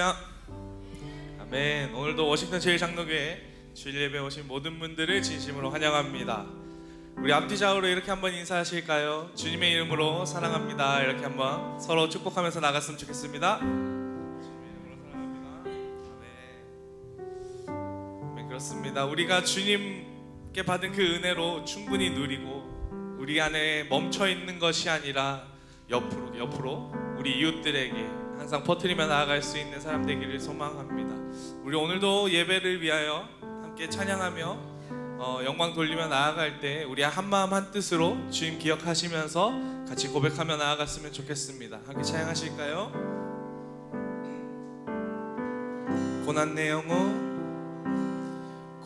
아멘. 오늘도 워싱턴 제1장로교회 주일 예배에 오신 모든 분들을 진심으로 환영합니다. 우리 앞뒤 좌우로 이렇게 한번 인사하실까요? 주님의 이름으로 사랑합니다. 이렇게 한번 서로 축복하면서 나갔으면 좋겠습니다. 주님의 이름으로 사랑합니다. 아멘. 그렇습니다. 우리가 주님께 받은 그 은혜로 충분히 누리고 우리 안에 멈춰 있는 것이 아니라 옆으로 우리 이웃들에게 항상 퍼뜨리며 나아갈 수 있는 사람 되기를 소망합니다. 우리 오늘도 예배를 위하여 함께 찬양하며 영광 돌리며 나아갈 때 우리 한마음 한뜻으로 주님 기억하시면서 같이 고백하며 나아갔으면 좋겠습니다. 함께 찬양하실까요? 고난 내 영혼,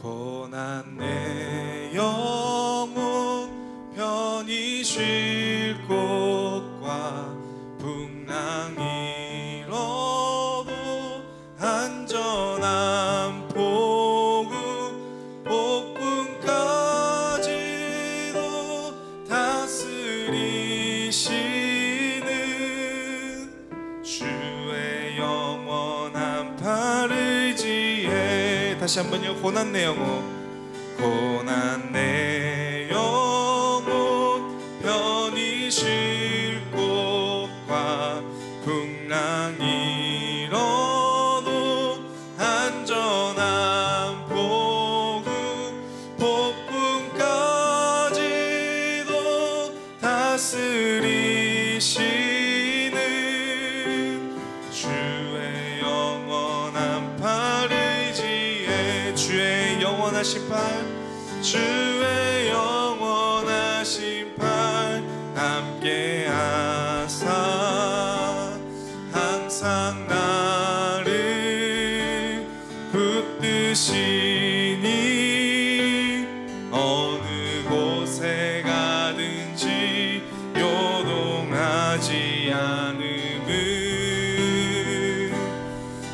고난 내 영혼, 편히 쉴 곳과 풍랑이 안전한 복음까지도 다스리시는 주의 영원한 팔을 의지해. 다시 한번요. 고난 내 영혼, 고난 내 영혼, 편히 쉴 곳과 풍랑이 안전한 복음까지도 다스리시는 주의 영원한 팔을 의지해. 주의 영원하신 팔, 주의 영원하신 팔 함께 하사 항상 나를 붙드시니 어느 곳에 가든지 요동하지 않음은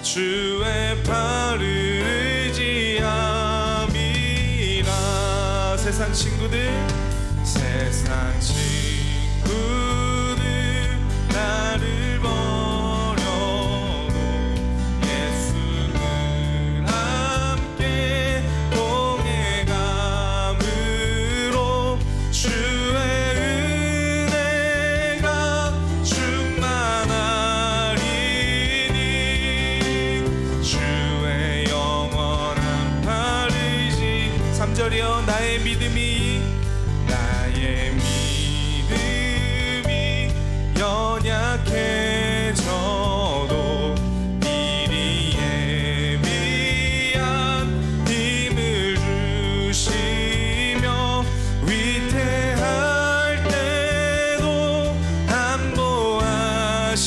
주의 팔을 의지함이라. 세상 친구들 나를 버려도 예수는 함께 동행함으로 주의 은혜가 충만하리니 주의 영원한 팔을 의지. 3절이여. 나의 믿음이 연약해져도 미리 예비한 힘을 주시며 위태할 때도 안보하시는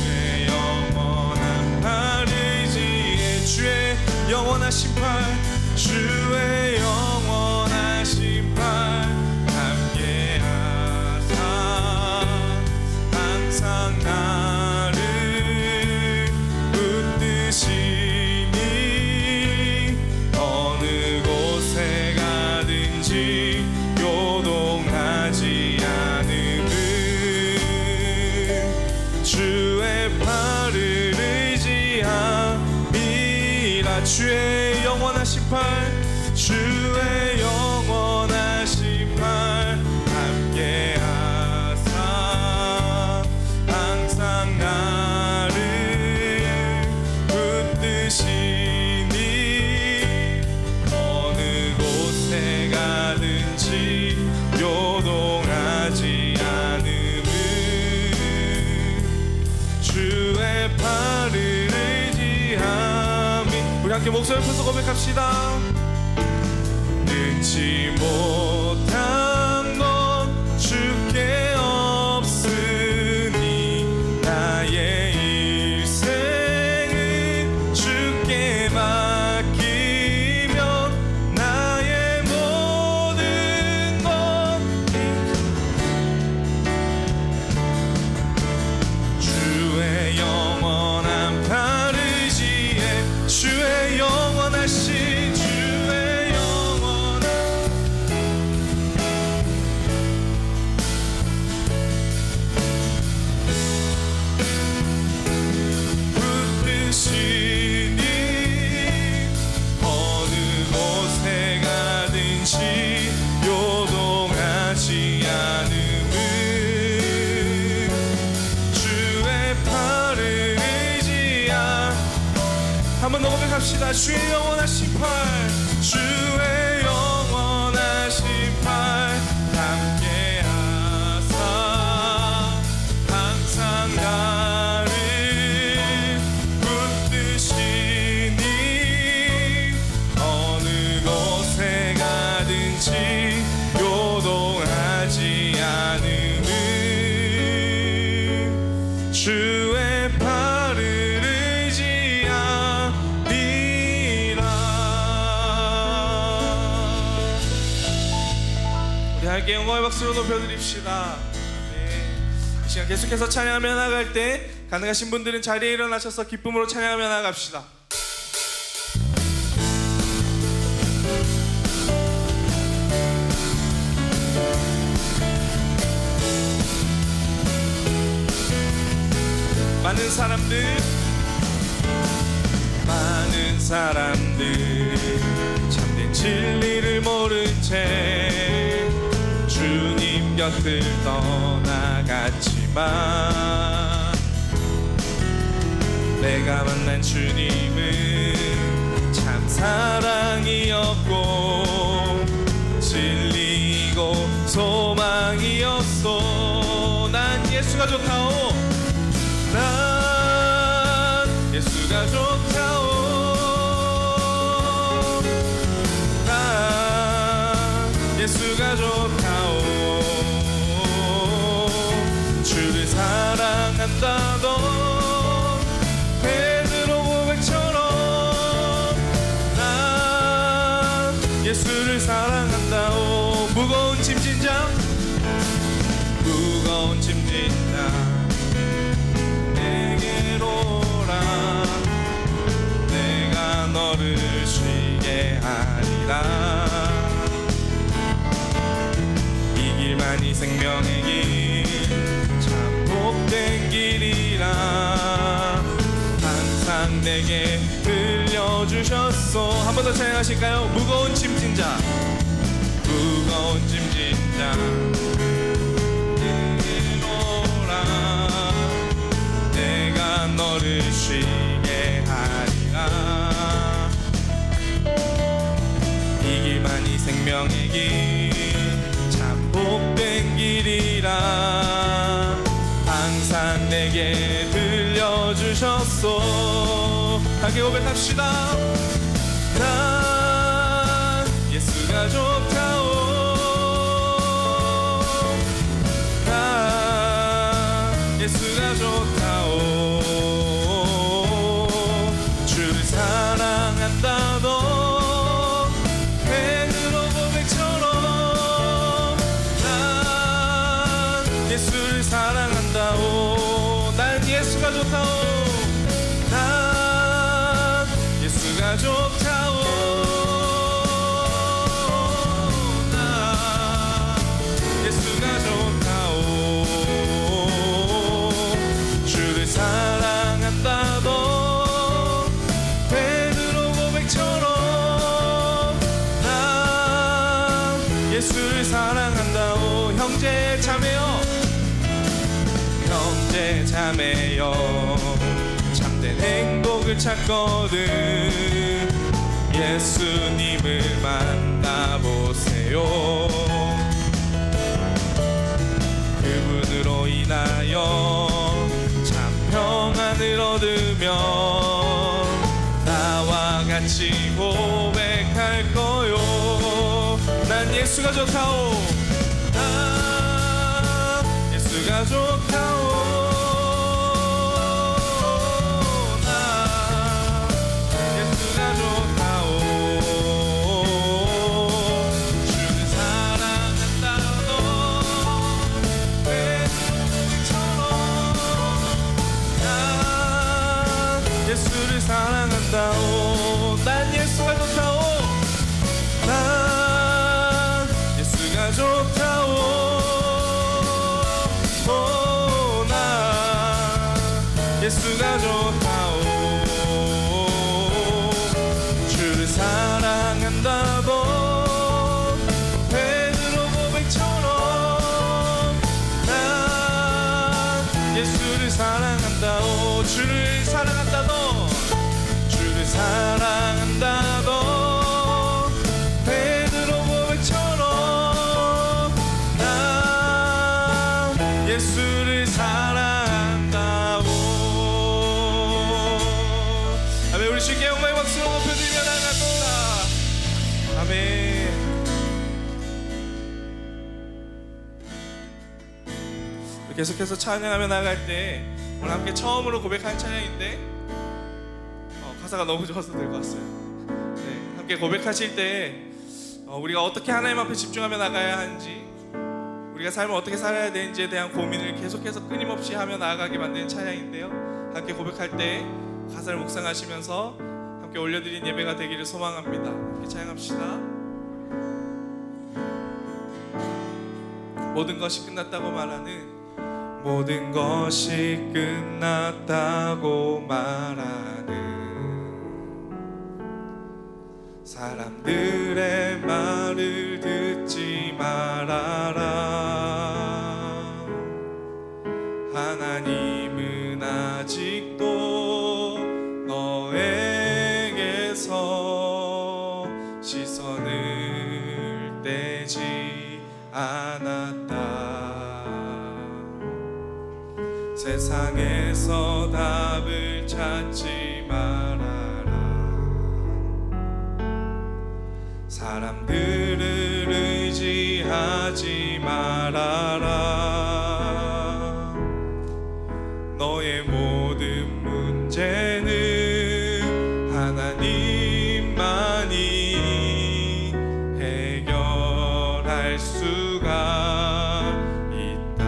주의 영원한 팔을 의지해. 주의 영원하신 팔, 주의 영원하신 팔 함께 항상 나를 붙드시니 어느 곳에 가든지 요동하지 않음은 주의 팔을 의지함이라. 주의 영원하신 팔, 주의 영원하신 팔 함께 항상 나를 붙드시니 어느 곳에 가든지 요동하지 않음은 주의 팔을 의지함이. 우리 함께 목소리 펴서 고백합시다. 능치 못한 것 주께 없으니 나의 일생은 주께 맡기면 나의 모든 것 주의 영원한 팔을 의지해. 주의 영원하신 주의 영원한 한번 더 고백합시다. 주의 영원하신 팔, 주의 영원하신 팔 함께하사 항상 나를 붙드시니 어느 곳에 가든지 요동하지 않음은 주의 팔을 의지하리라. 우리 함께 영광의 박수로 높여드립시다. 이 시간 계속해서 찬양하며 나갈 때 가능하신 분들은 자리에 일어나셔서 기쁨으로 찬양하며 나갑시다. 많은 사람들 참된 진리를 모른 채 주님 곁을 떠나갔지만 내가 만난 주님은 참 사랑이었고 진리이고 소망이었소. 난 예수가 좋다오. 난 예수가 좋다오. 난 예수가 좋다오. 주를 사랑한다던 베드로 고백처럼 난 예수를 사랑한다오. 무거운 짐진자 내가 너를 쉬게 하리라. 이 길만이 생명의 길 참 복된 길이라 항상 내게 들려주셨소. 한 번 더 찬양하실까요? 무거운 짐진자 내가 너를 쉬게 하리라. 이 길만이 생명의 길 참 복된 길이라 항상 내게 들려주셨소. 함께 고백합시다. 난 예수가 좋다오. 난 예수가 좋다오. 주를 사랑한다던 베드로 고백처럼 난 예수를 사랑한다오. 난 예수가 좋다오. 난 예수가 좋다오. 난 예수가 좋다오. 주를 사랑한다던 베드로 고백처럼 난 예수를 사랑한다오. 형제 자매여 참된 행복을 찾거든 예수님을 만나보세요. 그분으로 인하여 참 평안을 얻으며 나와 같이 고백할 거요. 난 예수가 좋다오. 난 예수가 좋다오. 예수를 사랑한다오. 난 예수가 좋다오. 난 예수가 좋다오. 오, 난 예수가 좋다오. 주를 사랑한다던 베드로 고백처럼 난 예수를 사랑한다오. 주를 사랑한다던 주를 사랑한다고 베드로 고백처럼 난 예수를 사랑한다고. 아멘. 우리 주께 영광의 박수로 높여드리며 나아갑시다. 아멘. 계속해서 찬양하며 나갈 때 오늘 함께 처음으로 고백한 찬양인데 가사가 너무 좋아서 들고 왔어요. 네, 함께 고백하실 때 우리가 어떻게 하나님 앞에 집중하며 나가야 하는지, 우리가 삶을 어떻게 살아야 되는지에 대한 고민을 계속해서 끊임없이 하며 나아가게 만드는 찬양인데요, 함께 고백할 때 가사를 묵상하시면서 함께 올려드린 예배가 되기를 소망합니다. 함께 찬양합시다. 모든 것이 끝났다고 말하는, 모든 것이 끝났다고 말하는 사람들의 말을 듣지 말아라. 하나님은 아직도 너에게서 시선을 떼지 않았다. 세상에서 답을 찾지 말아라. 사람들을 의지하지 말아라. 너의 모든 문제는 하나님만이 해결할 수가 있다.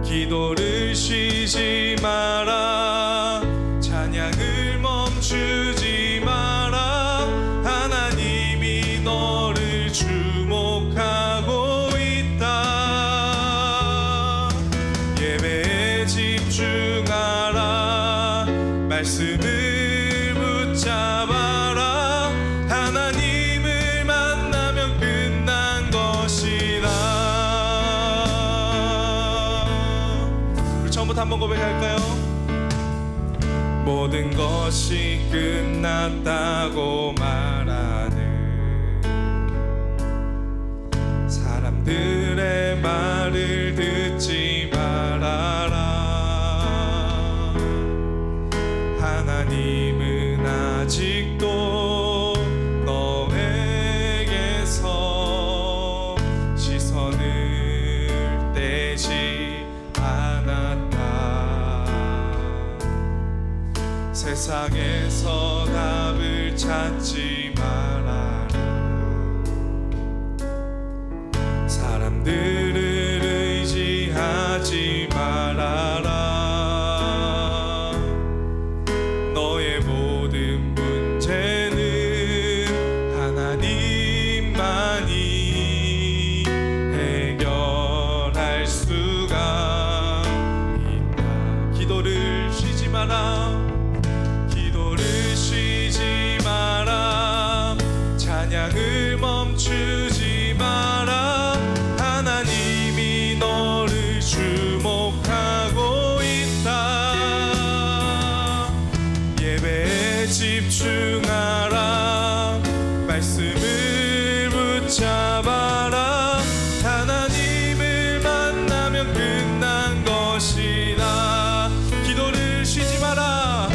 기도를 쉬지 마라. 찬양을 멈추지 마라. 하나님이 너를 주목하고 있다. 예배에 집중하라. 말씀을 붙잡아라. 하나님을 만나면 끝난 것이다. 우리 처음부터 한번 고백할까요? 모든 것이 끝났다고 말하는 사람들의 말을 듣지 말아라. 하나님은 아직도 너에게서 시선을 떼지 않았다. 세상에서 답을 찾지 말아라. 사람들을 의지하지 말아라. 너의 모든 문제는 하나님만이 해결할 수가 있다. 기도를 쉬지 마라. 쉬지 마라. 찬양을 멈추지 마라. 하나님이 너를 주목하고 있다. 예배에 집중하라. 말씀을 붙잡아라. 하나님을 만나면 끝난 것이다. 기도를 쉬지 마라.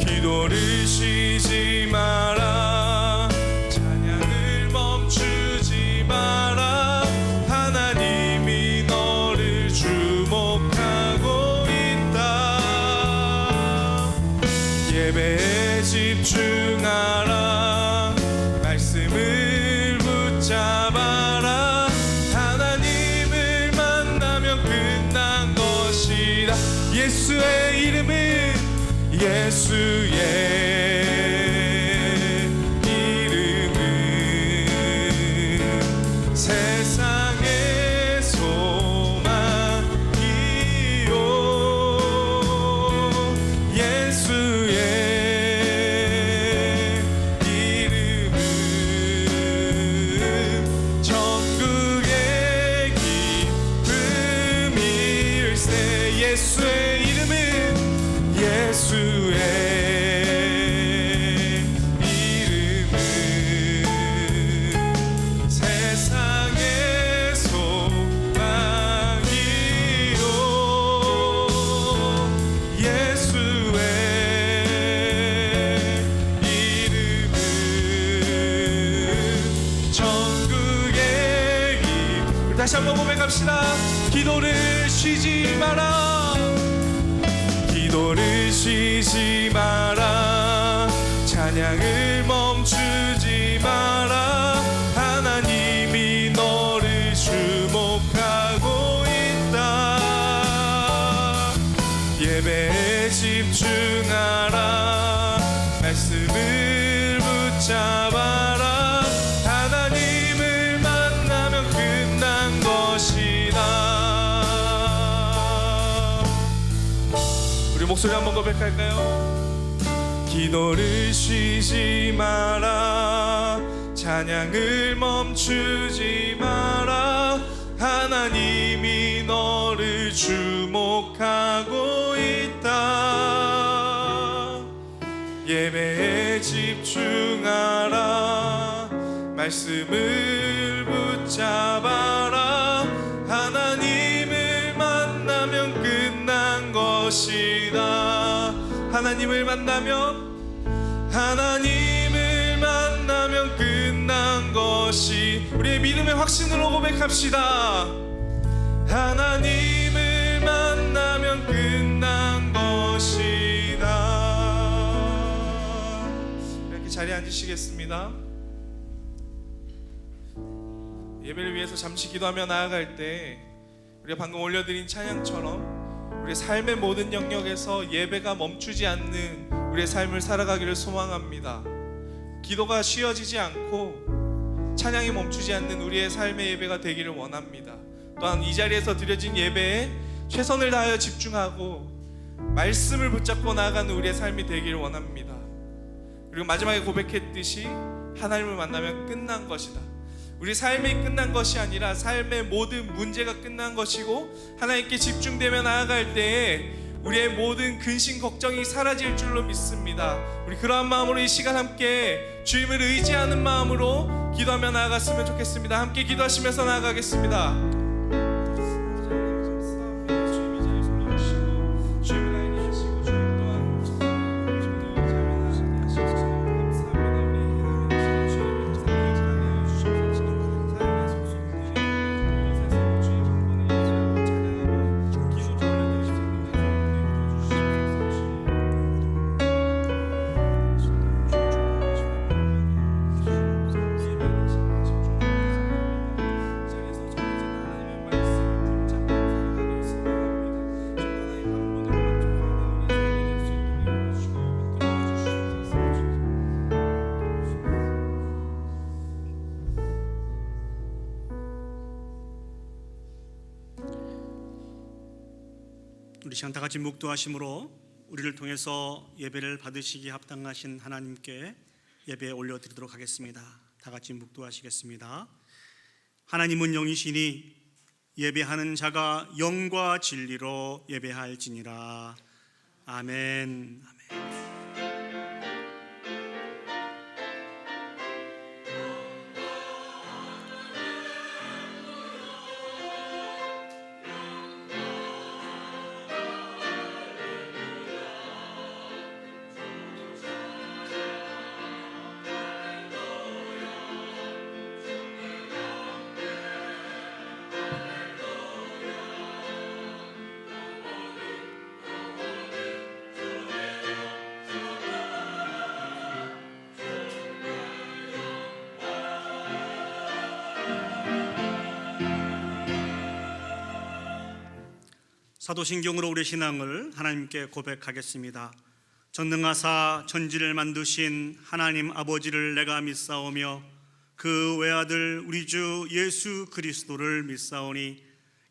기도를 쉬지 마라. 찬양을 멈추지 마라. 하나님이 너를 주목하고 있다. 예배에 집중하라. 말씀을 붙잡아라. 하나님을 만나면 끝난 것이다. 예수의 이름은, 예수의 이름은 세상의 소망이요. 예수의 이름은 천국의 기쁨일세. 예수의 이름은, 예수의 쉬지 마라. 기도를 쉬지 마라. 찬양을 멈추지 마라. 하나님이 너를 주목하고 있다. 예배에 집중하라. 말씀을 붙잡아라. 하나님을 만나면 끝난 것이다. 우리 목소리 한번 고백할까요? 기도를 쉬지 마라. 찬양을 멈추지 마라. 하나님이 너를 주목하고 있다. 예배에 집중하라. 말씀을 붙잡아라. 하나님을 만나면 끝난 것이다. 하나님을 만나면 끝난 것이. 우리의 믿음의 확신으로 고백합시다. 하나님을 만나면 끝난 것이다. 이렇게 자리에 앉으시겠습니다. 예배를 위해서 잠시 기도하며 나아갈 때 우리가 방금 올려드린 찬양처럼 우리의 삶의 모든 영역에서 예배가 멈추지 않는 우리의 삶을 살아가기를 소망합니다. 기도가 쉬어지지 않고 찬양이 멈추지 않는 우리의 삶의 예배가 되기를 원합니다. 또한 이 자리에서 드려진 예배에 최선을 다하여 집중하고 말씀을 붙잡고 나아가는 우리의 삶이 되기를 원합니다. 그리고 마지막에 고백했듯이 하나님을 만나면 끝난 것이다. 우리 삶이 끝난 것이 아니라 삶의 모든 문제가 끝난 것이고 하나님께 집중되며 나아갈 때에 우리의 모든 근심 걱정이 사라질 줄로 믿습니다. 우리 그러한 마음으로 이 시간 함께 주님을 의지하는 마음으로 기도하며 나아갔으면 좋겠습니다. 함께 기도하시면서 나아가겠습니다. 우리 시간 다 같이 묵도하심으로 우리를 통해서 예배를 받으시기 합당하신 하나님께 예배 올려드리도록 하겠습니다. 다 같이 묵도하시겠습니다. 하나님은 영이시니 예배하는 자가 영과 진리로 예배할지니라. 아멘. 아멘. 사도신경으로 우리 신앙을 하나님께 고백하겠습니다. 전능하사 천지를 만드신 하나님 아버지를 내가 믿사오며 그 외아들 우리 주 예수 그리스도를 믿사오니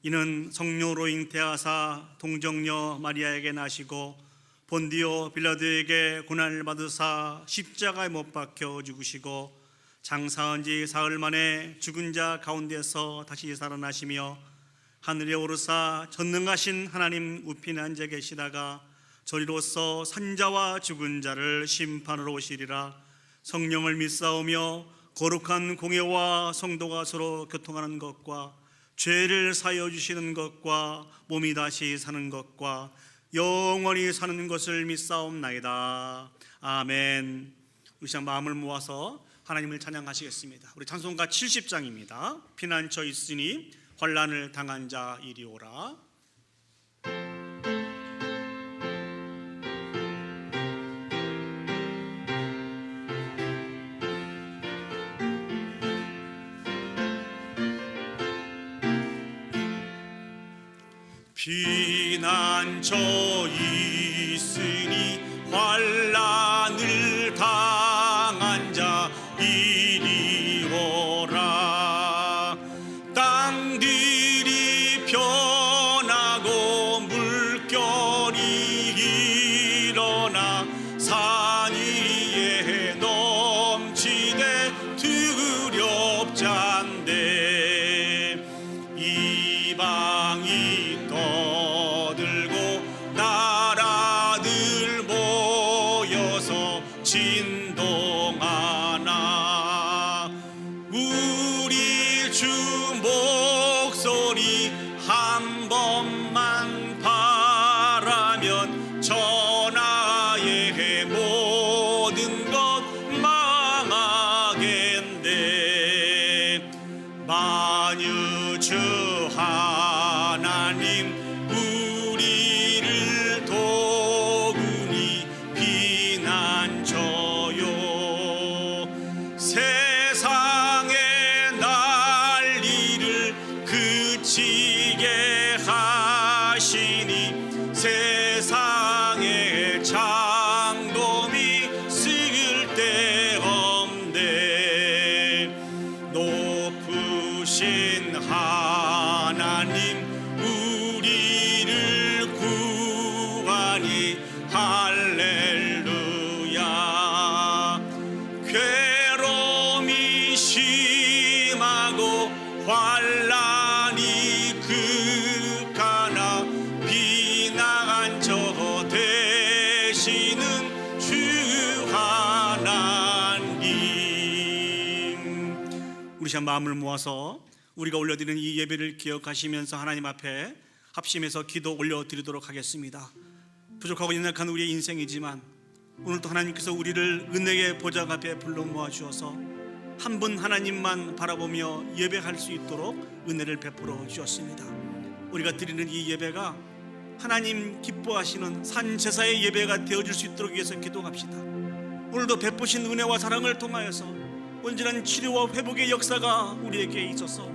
이는 성령으로 잉태하사 동정녀 마리아에게 나시고 본디오 빌라도에게 고난을 받으사 십자가에 못 박혀 죽으시고 장사한 지 사흘 만에 죽은 자 가운데서 다시 살아나시며 하늘에 오르사 전능하신 하나님 우편에 앉아 계시다가 저리로서 산자와 죽은 자를 심판으로 오시리라. 성령을 믿사오며 거룩한 공예와 성도가 서로 교통하는 것과 죄를 사하여 주시는 것과 몸이 다시 사는 것과 영원히 사는 것을 믿사옵나이다. 아멘. 우리 시간 마음을 모아서 하나님을 찬양하시겠습니다. 우리 찬송가 70장입니다. 피난처 있으니 환난을 당한 자 이리오라. 피난처 있으니 환난을 당한 자 이리 오라. 땅들이 변하고 물결이 일어나 산 위에 넘치되 두렵잔데 이방이 떠들고 나라들 모여서 진동하나 우리 주 목소리 한 번만 바라면 전하의 모든 것 망하겠네. 만유주 하나님 우리를 도우니 피난처요. 세상의 난리를 그치게 하시니 세상의 장dom이 쓸데없네. 높으신 하나님 우리를 구하니 할렐루야. 괴로움이 심하고 환난이 극하나 비난처 되시는 주 하나님. 우리 참 마음을 모아서 우리가 올려드리는 이 예배를 기억하시면서 하나님 앞에 합심해서 기도 올려드리도록 하겠습니다. 부족하고 연약한 우리의 인생이지만 오늘도 하나님께서 우리를 은혜의 보좌 앞에 불러 모아 주어서 한 분 하나님만 바라보며 예배할 수 있도록 은혜를 베풀어 주셨습니다. 우리가 드리는 이 예배가 하나님 기뻐하시는 산제사의 예배가 되어줄 수 있도록 위해서 기도합시다. 오늘도 베푸신 은혜와 사랑을 통하여서 온전한 치료와 회복의 역사가 우리에게 있어서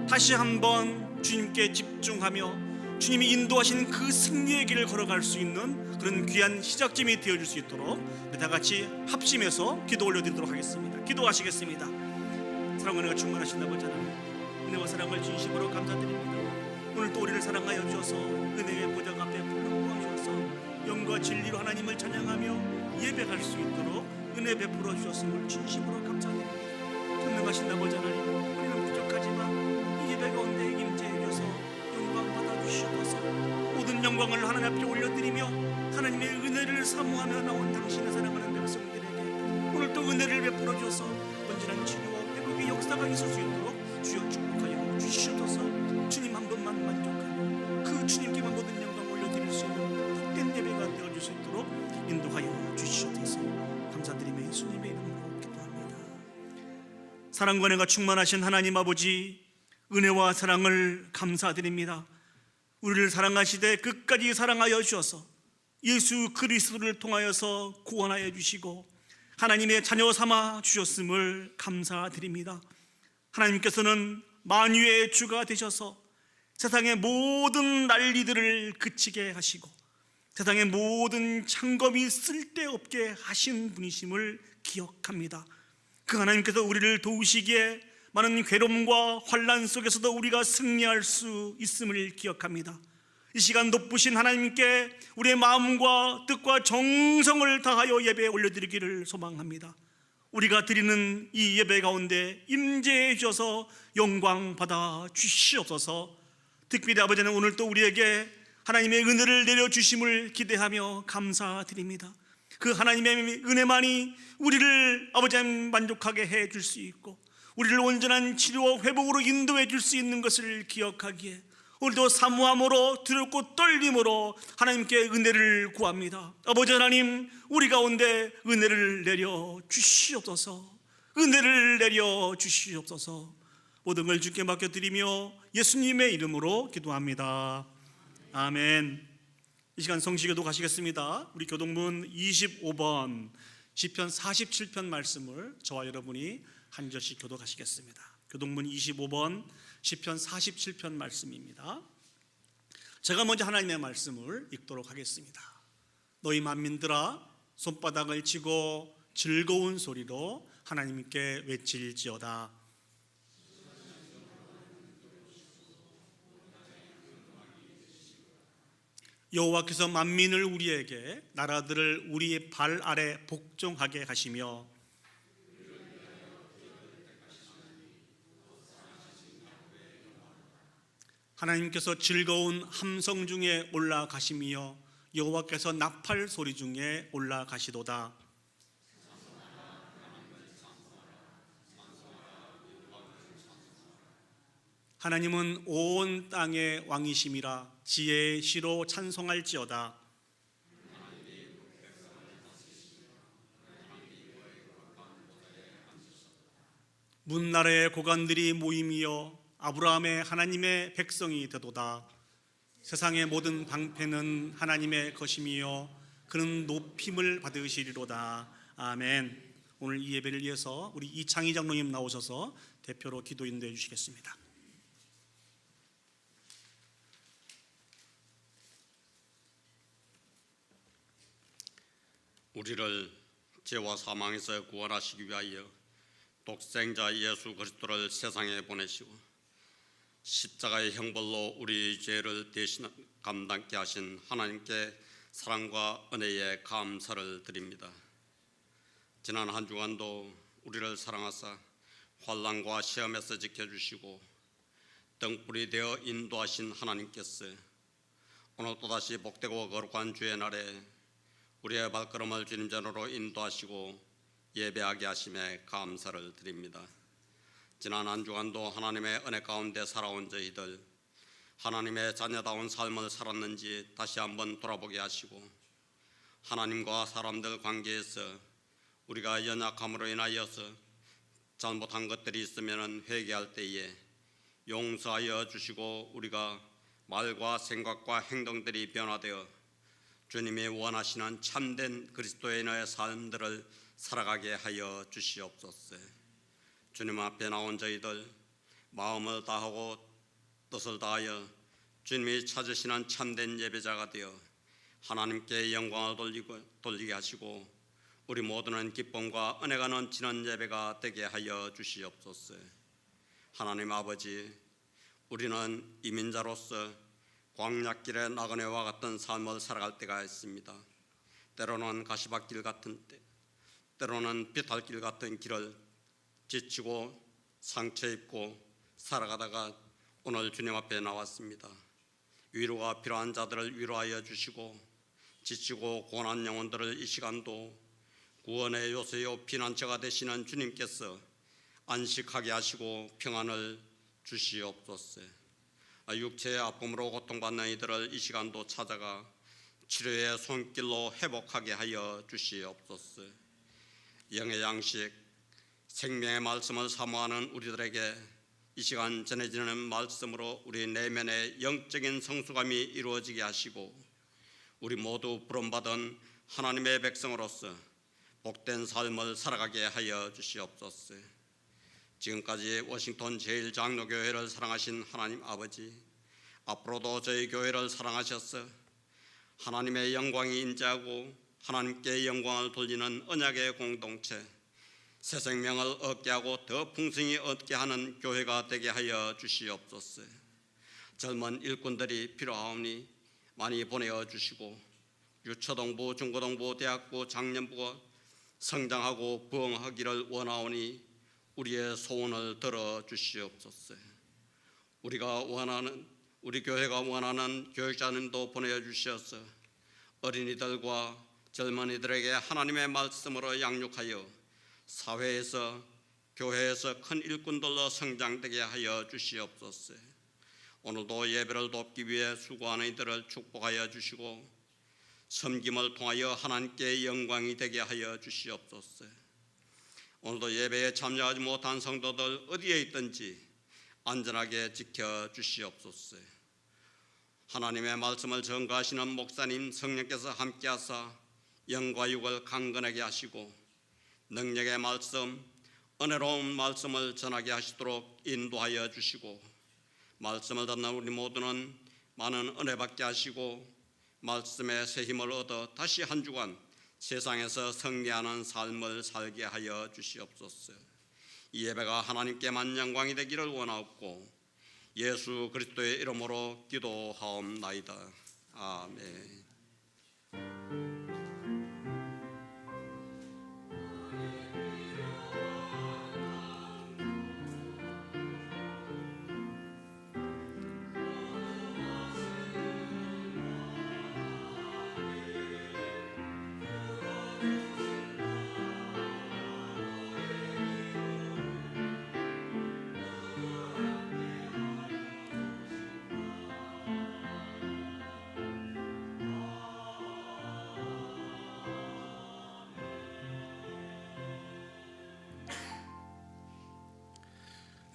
다시 한번 주님께 집중하며 주님이 인도하신 그 승리의 길을 걸어갈 수 있는 그런 귀한 시작점이 되어줄 수 있도록 우리 다 같이 합심해서 기도 올려드리도록 하겠습니다. 기도하시겠습니다. 사랑과 은혜가 충만하신 아버지 하나님, 은혜와 사랑을 진심으로 감사드립니다. 오늘 또 우리를 사랑하여 주셔서 은혜의 보좌 앞에 불러 모아주셔서 영과 진리로 하나님을 찬양하며 예배할 수 있도록 은혜 베풀어 주셨음을 진심으로 감사드립니다. 전능하신 아버지 하나님, 우리는 부족하지만 이 예배 가운데 임재해 주셔서 영광 받아주시옵소서. 모든 영광을 하나님 앞에 올려드리며 하나님의 은혜를 사모하며 나온 당신의 사랑하는 백성들에게 오늘 또 은혜를 베풀어 주셔서 온전한 치료와 회복의 역사가 있을 수 있도록 주여 축복하여 주시옵소서. 주님 한 분만 만족하며 그 주님께만 모든 영광 올려드릴 수 있는 복된 예배가 되어줄 수 있도록 인도하여 주시옵소서. 감사드리며 예수님의 이름으로 기도합니다. 사랑과 은혜가 충만하신 하나님 아버지, 은혜와 사랑을 감사드립니다. 우리를 사랑하시되 끝까지 사랑하여 주셔서 예수 그리스도를 통하여서 구원하여 주시고 하나님의 자녀 삼아 주셨음을 감사드립니다. 하나님께서는 만유의 주가 되셔서 세상의 모든 난리들을 그치게 하시고 세상의 모든 창검이 쓸데없게 하신 분이심을 기억합니다. 그 하나님께서 우리를 도우시기에 많은 괴로움과 환난 속에서도 우리가 승리할 수 있음을 기억합니다. 이 시간 높으신 하나님께 우리의 마음과 뜻과 정성을 다하여 예배에 올려드리기를 소망합니다. 우리가 드리는 이 예배 가운데 임재해 주셔서 영광 받아 주시옵소서. 특별히 아버지는 오늘 또 우리에게 하나님의 은혜를 내려주심을 기대하며 감사드립니다. 그 하나님의 은혜만이 우리를 아버지 하나님 만족하게 해줄 수 있고 우리를 온전한 치료와 회복으로 인도해 줄 수 있는 것을 기억하기에 오늘도 사모함으로 두렵고 떨림으로 하나님께 은혜를 구합니다. 아버지 하나님, 우리 가운데 은혜를 내려 주시옵소서. 은혜를 내려 주시옵소서. 모든 걸 주께 맡겨드리며 예수님의 이름으로 기도합니다. 아멘. 이 시간 성시교도 가시겠습니다. 우리 교동문 25번 시편 47편 말씀을 저와 여러분이 한 절씩 교독하시겠습니다. 교동문 25번 시편 47편 말씀입니다. 제가 먼저 하나님의 말씀을 읽도록 하겠습니다. 너희 만민들아 손바닥을 치고 즐거운 소리로 하나님께 외칠지어다. 여호와께서 만민을 우리에게, 나라들을 우리의 발 아래 복종하게 하시며 하나님께서 즐거운 함성 중에 올라가시며 여호와께서 나팔 소리 중에 올라가시도다. 하나님은 온 땅의 왕이심이라 지혜의 시로 찬송할지어다. 문나라의 고관들이 모임이여 아브라함의 하나님의 백성이 되도다. 세상의 모든 방패는 하나님의 것임이요 그는 높임을 받으시리로다. 아멘. 오늘 이 예배를 위해서 우리 이창희 장로님 나오셔서 대표로 기도 인도해 주시겠습니다. 우리를 죄와 사망에서 구원하시기 위하여 독생자 예수 그리스도를 세상에 보내시고 십자가의 형벌로 우리 죄를 대신 감당케 하신 하나님께 사랑과 은혜에 감사를 드립니다. 지난 한 주간도 우리를 사랑하사 환난과 시험에서 지켜주시고 등불이 되어 인도하신 하나님께서 오늘 또다시 복되고 거룩한 주의 날에 우리의 발걸음을 주님 전으로 인도하시고 예배하게 하심에 감사를 드립니다. 지난 한 주간도 하나님의 은혜 가운데 살아온 저희들 하나님의 자녀다운 삶을 살았는지 다시 한번 돌아보게 하시고 하나님과 사람들 관계에서 우리가 연약함으로 인하여서 잘못한 것들이 있으면 회개할 때에 용서하여 주시고 우리가 말과 생각과 행동들이 변화되어 주님이 원하시는 참된 그리스도인의 삶들을 살아가게 하여 주시옵소서. 주님 앞에 나온 저희들 마음을 다하고 뜻을 다하여 주님이 찾으시는 참된 예배자가 되어 하나님께 영광을 돌리게 하시고 우리 모두는 기쁨과 은혜가 넘치는 예배가 되게 하여 주시옵소서. 하나님 아버지, 우리는 이민자로서 광야길의 나그네와 같은 삶을 살아갈 때가 있습니다. 때로는 가시밭길 같은 때, 때로는 비탈길 같은 길을 지치고 상처 입고 살아가다가 오늘 주님 앞에 나왔습니다. 위로가 필요한 자들을 위로하여 주시고 지치고 고난 영혼들을 이 시간도 구원의 요새요 피난처가 되시는 주님께서 안식하게 하시고 평안을 주시옵소서. 육체의 아픔으로 고통받는 이들을 이 시간도 찾아가 치료의 손길로 회복하게 하여 주시옵소서. 영의 양식, 생명의 말씀을 사모하는 우리들에게 이 시간 전해지는 말씀으로 우리 내면의 영적인 성숙함이 이루어지게 하시고 우리 모두 부름받은 하나님의 백성으로서 복된 삶을 살아가게 하여 주시옵소서. 지금까지 워싱턴 제1장로교회를 사랑하신 하나님 아버지, 앞으로도 저희 교회를 사랑하셔서 하나님의 영광이 임재하고 하나님께 영광을 돌리는 언약의 공동체, 새 생명을 얻게 하고 더 풍성히 얻게 하는 교회가 되게 하여 주시옵소서. 젊은 일꾼들이 필요하오니 많이 보내어 주시고 유초동부, 중고동부, 대학부, 장년부가 성장하고 부흥하기를 원하오니 우리의 소원을 들어 주시옵소서. 우리 교회가 원하는 교육자님도 보내어 주셔서 어린이들과 젊은이들에게 하나님의 말씀으로 양육하여 사회에서 교회에서 큰 일꾼들로 성장되게 하여 주시옵소서. 오늘도 예배를 돕기 위해 수고하는 이들을 축복하여 주시고 섬김을 통하여 하나님께 영광이 되게 하여 주시옵소서. 오늘도 예배에 참여하지 못한 성도들 어디에 있든지 안전하게 지켜주시옵소서. 하나님의 말씀을 전가하시는 목사님 성령께서 함께하사 영과 육을 강건하게 하시고 능력의 말씀, 은혜로운 말씀을 전하게 하시도록 인도하여 주시고 말씀을 듣는 우리 모두는 많은 은혜 받게 하시고 말씀에 새 힘을 얻어 다시 한 주간 세상에서 승리하는 삶을 살게 하여 주시옵소서. 이 예배가 하나님께만 영광이 되기를 원하옵고 예수 그리스도의 이름으로 기도하옵나이다. 아멘.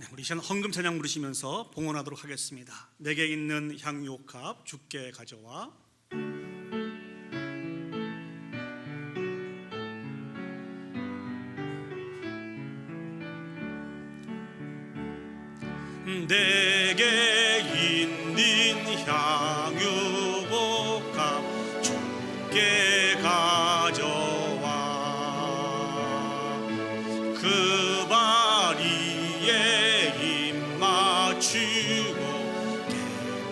우리 시간 헌금 찬양 부르시면서 봉헌하도록 하겠습니다. 내게 있는 향유옥합 주께 가져와. 내게 있는 향유옥합 주께 가져와. 그 바리에 입 맞추고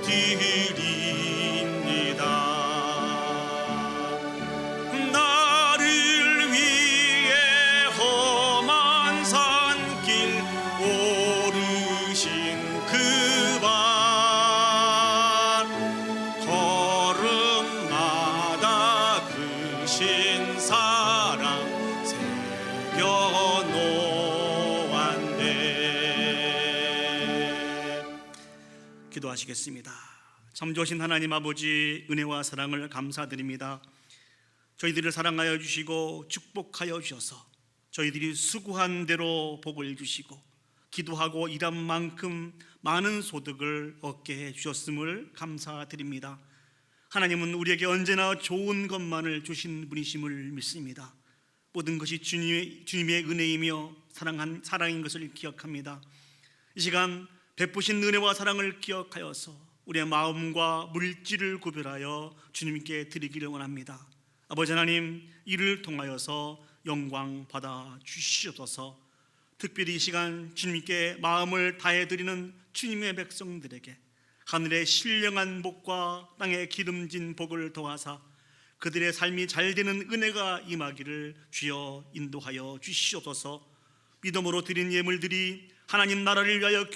드립니다. 나를 위해 험한 산길 오르신 그 발, 걸음마다 그 신사랑 새겨놓았네. 기도하시겠습니다. 참 좋으신 하나님 아버지, 은혜와 사랑을 감사드립니다. 저희들을 사랑하여 주시고 축복하여 주셔서 저희들이 수고한 대로 복을 주시고 기도하고 일한 만큼 많은 소득을 얻게 해 주셨음을 감사드립니다. 하나님은 우리에게 언제나 좋은 것만을 주신 분이심을 믿습니다. 모든 것이 주님의 은혜이며 사랑인 것을 기억합니다. 이 시간 베푸신 은혜와 사랑을 기억하여서 우리의 마음과 물질을 구별하여 주님께 드리기를 원합니다. 아버지 하나님, 이를 통하여서 영광 받아 주시옵소서. 특별히 이 시간 주님께 마음을 다해 드리는 주님의 백성들에게 하늘의 신령한 복과 땅의 기름진 복을 더하사 그들의 삶이 잘 되는 은혜가 임하기를 주여 인도하여 주시옵소서. 믿음으로 드린 예물들이 하나님 나라를 위하여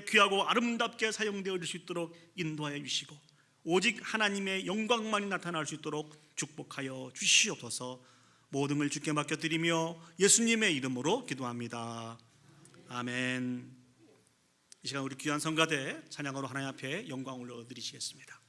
귀하고 아름답게 사용되어 줄 수 있도록 인도하여 주시고 오직 하나님의 영광만이 나타날 수 있도록 축복하여 주시옵소서. 모든 걸 주께 맡겨드리며 예수님의 이름으로 기도합니다. 아멘. 이 시간 우리 귀한 성가대 찬양으로 하나님 앞에 영광을 올려드리시겠습니다.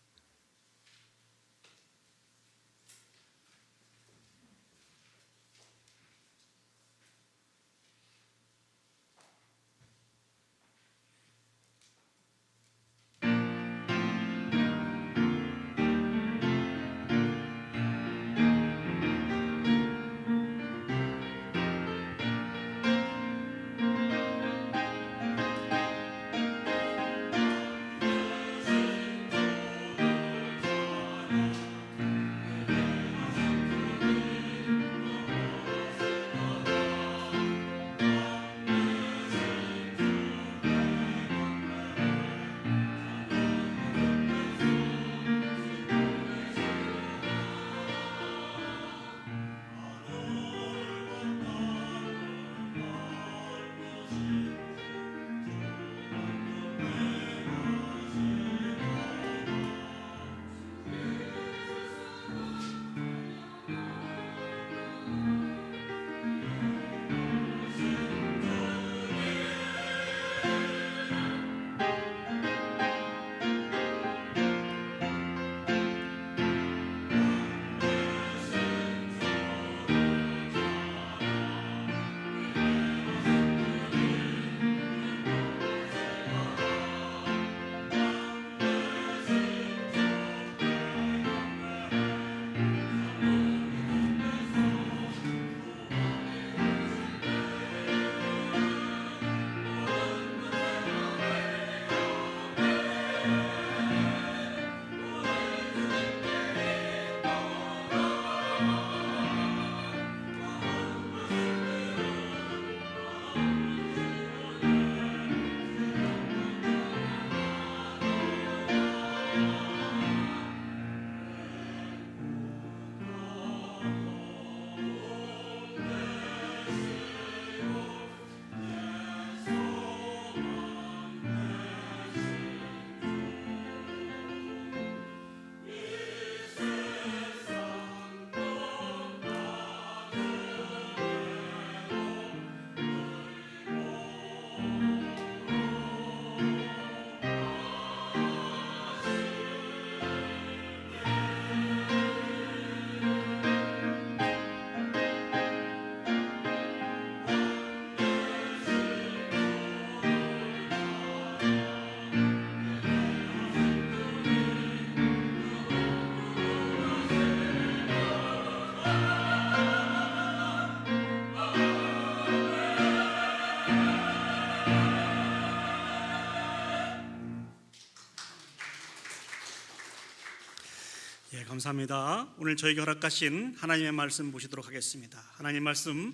감사합니다. 오늘 저에게 허락하신 하나님의 말씀 보시도록 하겠습니다. 하나님 말씀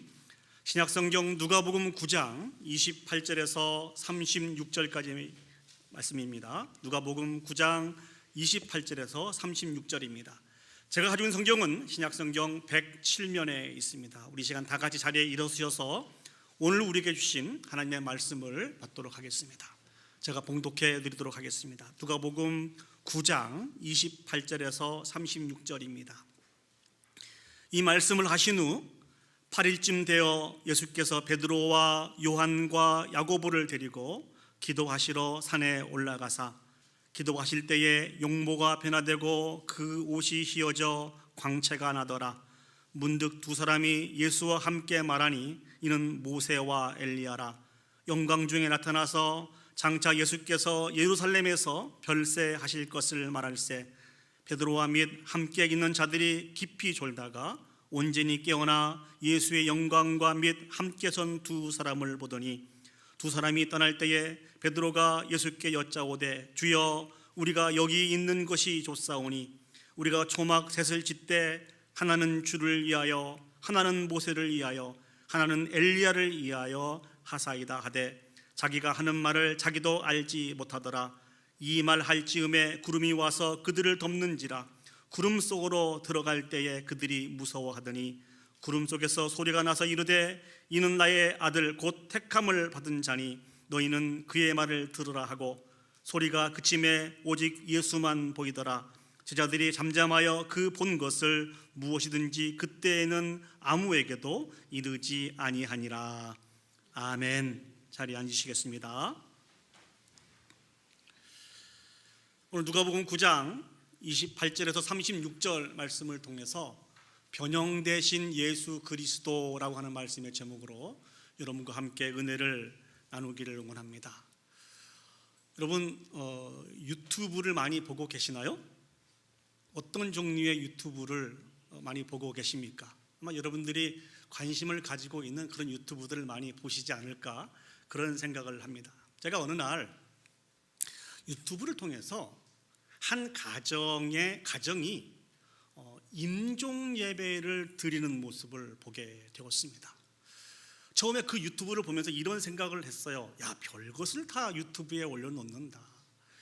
신약성경 누가복음 9장 28절에서 36절까지 말씀입니다. 누가복음 9장 28절에서 36절입니다. 제가 가지고 있는 성경은 신약성경 107면에 있습니다. 우리 시간 다 같이 자리에 일어서셔서 오늘 우리에게 주신 하나님의 말씀을 받도록 하겠습니다. 제가 봉독해 드리도록 하겠습니다. 누가복음 9장 28절에서 36절입니다. 이 말씀을 하신 후 8일쯤 되어 예수께서 베드로와 요한과 야고보를 데리고 기도하시러 산에 올라가사 기도하실 때에 용모가 변화되고 그 옷이 휘어져 광채가 나더라. 문득 두 사람이 예수와 함께 말하니 이는 모세와 엘리야라. 영광 중에 나타나서 장차 예수께서 예루살렘에서 별세하실 것을 말할세 베드로와 및 함께 있는 자들이 깊이 졸다가 온전히 깨어나 예수의 영광과 및 함께 선 두 사람을 보더니 두 사람이 떠날 때에 베드로가 예수께 여짜오되 주여 우리가 여기 있는 것이 좋사오니 우리가 초막 셋을 짓되 하나는 주를 위하여 하나는 모세를 위하여 하나는 엘리야를 위하여 하사이다 하되 자기가 하는 말을 자기도 알지 못하더라. 이 말 할 즈음에 구름이 와서 그들을 덮는지라. 구름 속으로 들어갈 때에 그들이 무서워하더니 구름 속에서 소리가 나서 이르되 이는 나의 아들 곧 택함을 받은 자니 너희는 그의 말을 들으라 하고 소리가 그침에 오직 예수만 보이더라. 제자들이 잠잠하여 그 본 것을 무엇이든지 그때에는 아무에게도 이르지 아니하니라. 아멘. 자리에 앉으시겠습니다. 오늘 누가복음 9장 28절에서 36절 말씀을 통해서 변형되신 예수 그리스도라고 하는 말씀의 제목으로 여러분과 함께 은혜를 나누기를 원합니다. 여러분 유튜브를 많이 보고 계시나요? 어떤 종류의 유튜브를 많이 보고 계십니까? 아마 여러분들이 관심을 가지고 있는 그런 유튜브들을 많이 보시지 않을까 그런 생각을 합니다. 제가 어느 날 유튜브를 통해서 한 가정이 임종 예배를 드리는 모습을 보게 되었습니다. 처음에 그 유튜브를 보면서 이런 생각을 했어요. 야, 별것을 다 유튜브에 올려놓는다.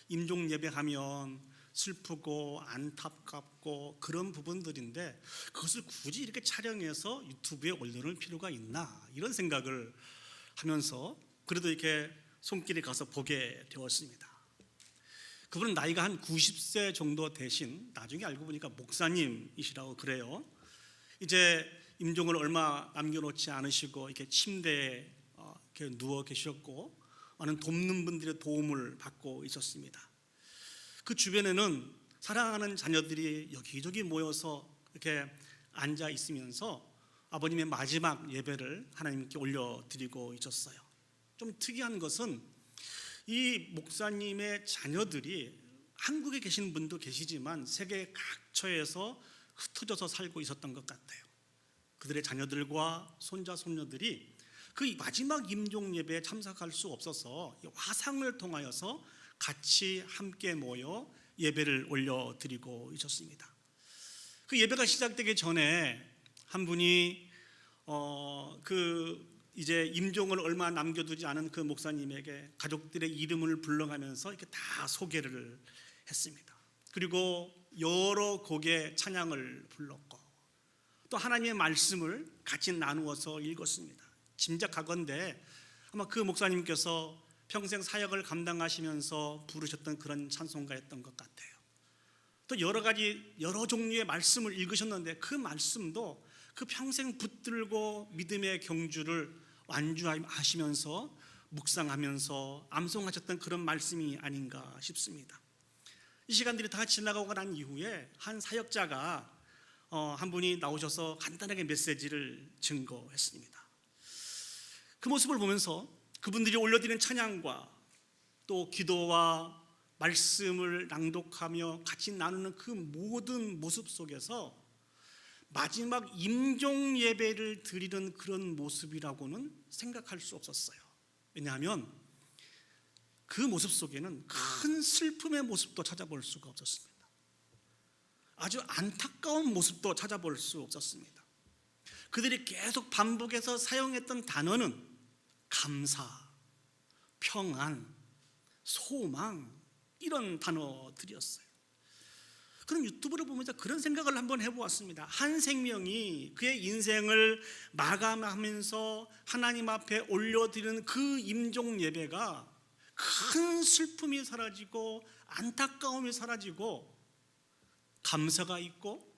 임종 예배하면 슬프고 안타깝고 그런 부분들인데 그것을 굳이 이렇게 촬영해서 유튜브에 올려놓을 필요가 있나 이런 생각을 하면서 그래도 이렇게 손길이 가서 보게 되었습니다. 그분은 나이가 한 90세 정도 되신 나중에 알고 보니까 목사님이시라고 그래요. 이제 임종을 얼마 남겨놓지 않으시고 이렇게 침대에 이렇게 누워 계셨고 많은 돕는 분들의 도움을 받고 있었습니다. 그 주변에는 사랑하는 자녀들이 여기저기 모여서 이렇게 앉아 있으면서 아버님의 마지막 예배를 하나님께 올려드리고 있었어요. 좀 특이한 것은 이 목사님의 자녀들이 한국에 계신 분도 계시지만 세계 각처에서 흩어져서 살고 있었던 것 같아요. 그들의 자녀들과 손자 손녀들이 그 마지막 임종 예배에 참석할 수 없어서 화상을 통하여서 같이 함께 모여 예배를 올려드리고 있었습니다. 그 예배가 시작되기 전에 한 분이 이제 임종을 얼마 남겨두지 않은 그 목사님에게 가족들의 이름을 불러가면서 이렇게 다 소개를 했습니다. 그리고 여러 곡의 찬양을 불렀고 또 하나님의 말씀을 같이 나누어서 읽었습니다. 짐작하건대 아마 그 목사님께서 평생 사역을 감당하시면서 부르셨던 그런 찬송가였던 것 같아요. 또 여러 종류의 말씀을 읽으셨는데 그 말씀도 그 평생 붙들고 믿음의 경주를 완주하시면서 묵상하면서 암송하셨던 그런 말씀이 아닌가 싶습니다. 이 시간들이 다 지나가고 난 이후에 한 사역자가 한 분이 나오셔서 간단하게 메시지를 증거했습니다. 그 모습을 보면서 그분들이 올려드리는 찬양과 또 기도와 말씀을 낭독하며 같이 나누는 그 모든 모습 속에서 마지막 임종 예배를 드리는 그런 모습이라고는 생각할 수 없었어요. 왜냐하면 그 모습 속에는 큰 슬픔의 모습도 찾아볼 수가 없었습니다. 아주 안타까운 모습도 찾아볼 수 없었습니다. 그들이 계속 반복해서 사용했던 단어는 감사, 평안, 소망 이런 단어들이었어요. 그럼 유튜브를 보면서 그런 생각을 한번 해보았습니다. 한 생명이 그의 인생을 마감하면서 하나님 앞에 올려드리는 그 임종 예배가 큰 슬픔이 사라지고 안타까움이 사라지고 감사가 있고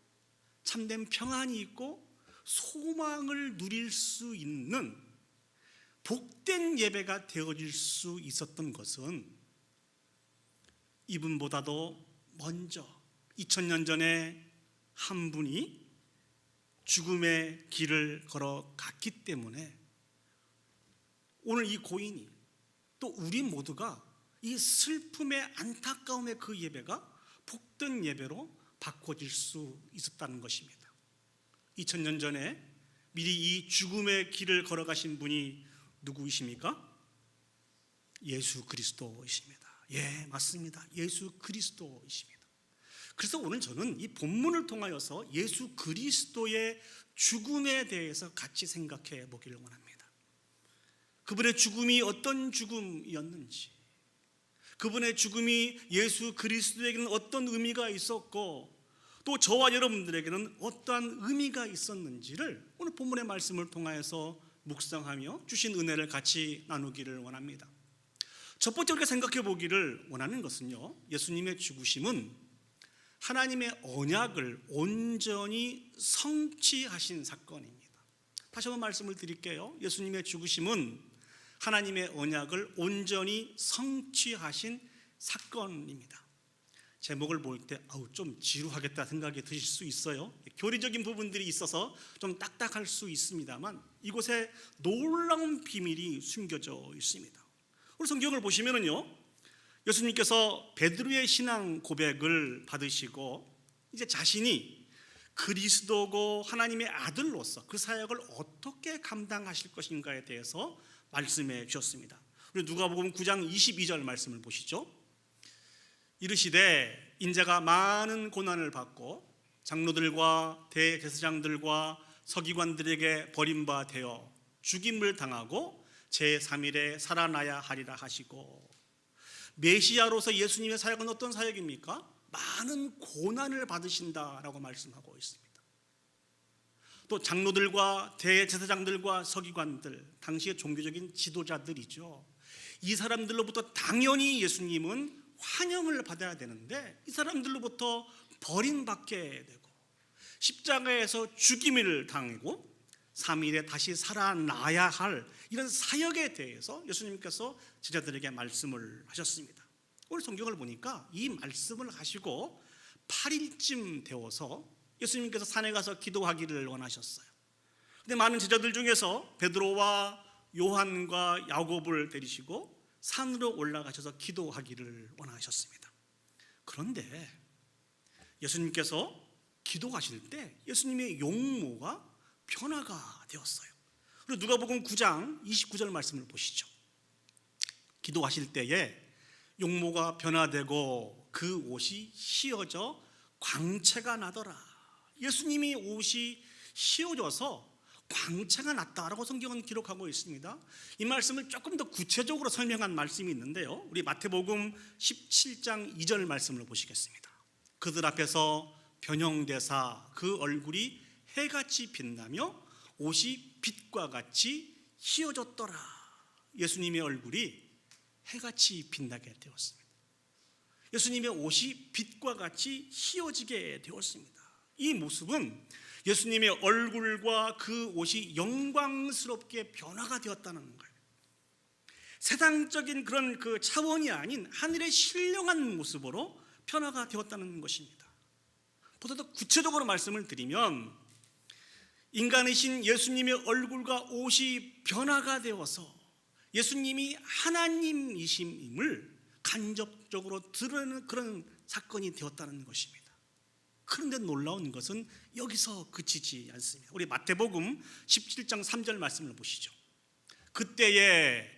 참된 평안이 있고 소망을 누릴 수 있는 복된 예배가 되어질 수 있었던 것은 이분보다도 먼저 2000년 전에 한 분이 죽음의 길을 걸어갔기 때문에 오늘 이 고인이 또 우리 모두가 이 슬픔의 안타까움의 그 예배가 복된 예배로 바꿔질 수 있었다는 것입니다. 2000년 전에 미리 이 죽음의 길을 걸어가신 분이 누구이십니까? 예수 그리스도이십니다. 예, 맞습니다. 예수 그리스도이십니다. 그래서 오늘 저는 이 본문을 통하여서 예수 그리스도의 죽음에 대해서 같이 생각해 보기를 원합니다. 그분의 죽음이 어떤 죽음이었는지, 그분의 죽음이 예수 그리스도에게는 어떤 의미가 있었고 또 저와 여러분들에게는 어떠한 의미가 있었는지를 오늘 본문의 말씀을 통하여서 묵상하며 주신 은혜를 같이 나누기를 원합니다. 첫 번째 우리가 생각해 보기를 원하는 것은요, 예수님의 죽으심은 하나님의 언약을 온전히 성취하신 사건입니다. 다시 한번 말씀을 드릴게요. 예수님의 죽으심은 하나님의 언약을 온전히 성취하신 사건입니다. 제목을 볼 때 좀 지루하겠다 생각이 드실 수 있어요. 교리적인 부분들이 있어서 좀 딱딱할 수 있습니다만 이곳에 놀라운 비밀이 숨겨져 있습니다. 우리 성경을 보시면은요, 예수님께서 베드로의 신앙 고백을 받으시고 이제 자신이 그리스도고 하나님의 아들로서 그 사역을 어떻게 감당하실 것인가에 대해서 말씀해 주셨습니다. 우리 누가복음 9장 22절 말씀을 보시죠. 이르시되 인자가 많은 고난을 받고 장로들과 대제사장들과 서기관들에게 버림바 되어 죽임을 당하고 제3일에 살아나야 하리라 하시고, 메시아로서 예수님의 사역은 어떤 사역입니까? 많은 고난을 받으신다라고 말씀하고 있습니다. 또 장로들과 대제사장들과 서기관들, 당시의 종교적인 지도자들이죠. 이 사람들로부터 당연히 예수님은 환영을 받아야 되는데 이 사람들로부터 버림받게 되고 십자가에서 죽임을 당하고 3일에 다시 살아나야 할 이런 사역에 대해서 예수님께서 제자들에게 말씀을 하셨습니다. 오늘 성경을 보니까 이 말씀을 하시고 8일쯤 되어서 예수님께서 산에 가서 기도하기를 원하셨어요. 근데 많은 제자들 중에서 베드로와 요한과 야곱을 데리시고 산으로 올라가셔서 기도하기를 원하셨습니다. 그런데 예수님께서 기도하실 때 예수님의 용모가 변화가 되었어요. 그리고 누가복음 9장 29절 말씀을 보시죠. 기도하실 때에 용모가 변화되고 그 옷이 휘어져 광채가 나더라. 예수님이 옷이 휘어져서 광채가 났다라고 성경은 기록하고 있습니다. 이 말씀을 조금 더 구체적으로 설명한 말씀이 있는데요, 우리 마태복음 17장 2절 말씀을 보시겠습니다. 그들 앞에서 변형되사 그 얼굴이 해같이 빛나며 옷이 빛과 같이 휘어졌더라. 예수님의 얼굴이 해같이 빛나게 되었습니다. 예수님의 옷이 빛과 같이 휘어지게 되었습니다. 이 모습은 예수님의 얼굴과 그 옷이 영광스럽게 변화가 되었다는 거예요. 세상적인 그런 그 차원이 아닌 하늘의 신령한 모습으로 변화가 되었다는 것입니다. 보다 더 구체적으로 말씀을 드리면 인간이신 예수님의 얼굴과 옷이 변화가 되어서 예수님이 하나님이심을 간접적으로 드러내는 그런 사건이 되었다는 것입니다. 그런데 놀라운 것은 여기서 그치지 않습니다. 우리 마태복음 17장 3절 말씀을 보시죠. 그때에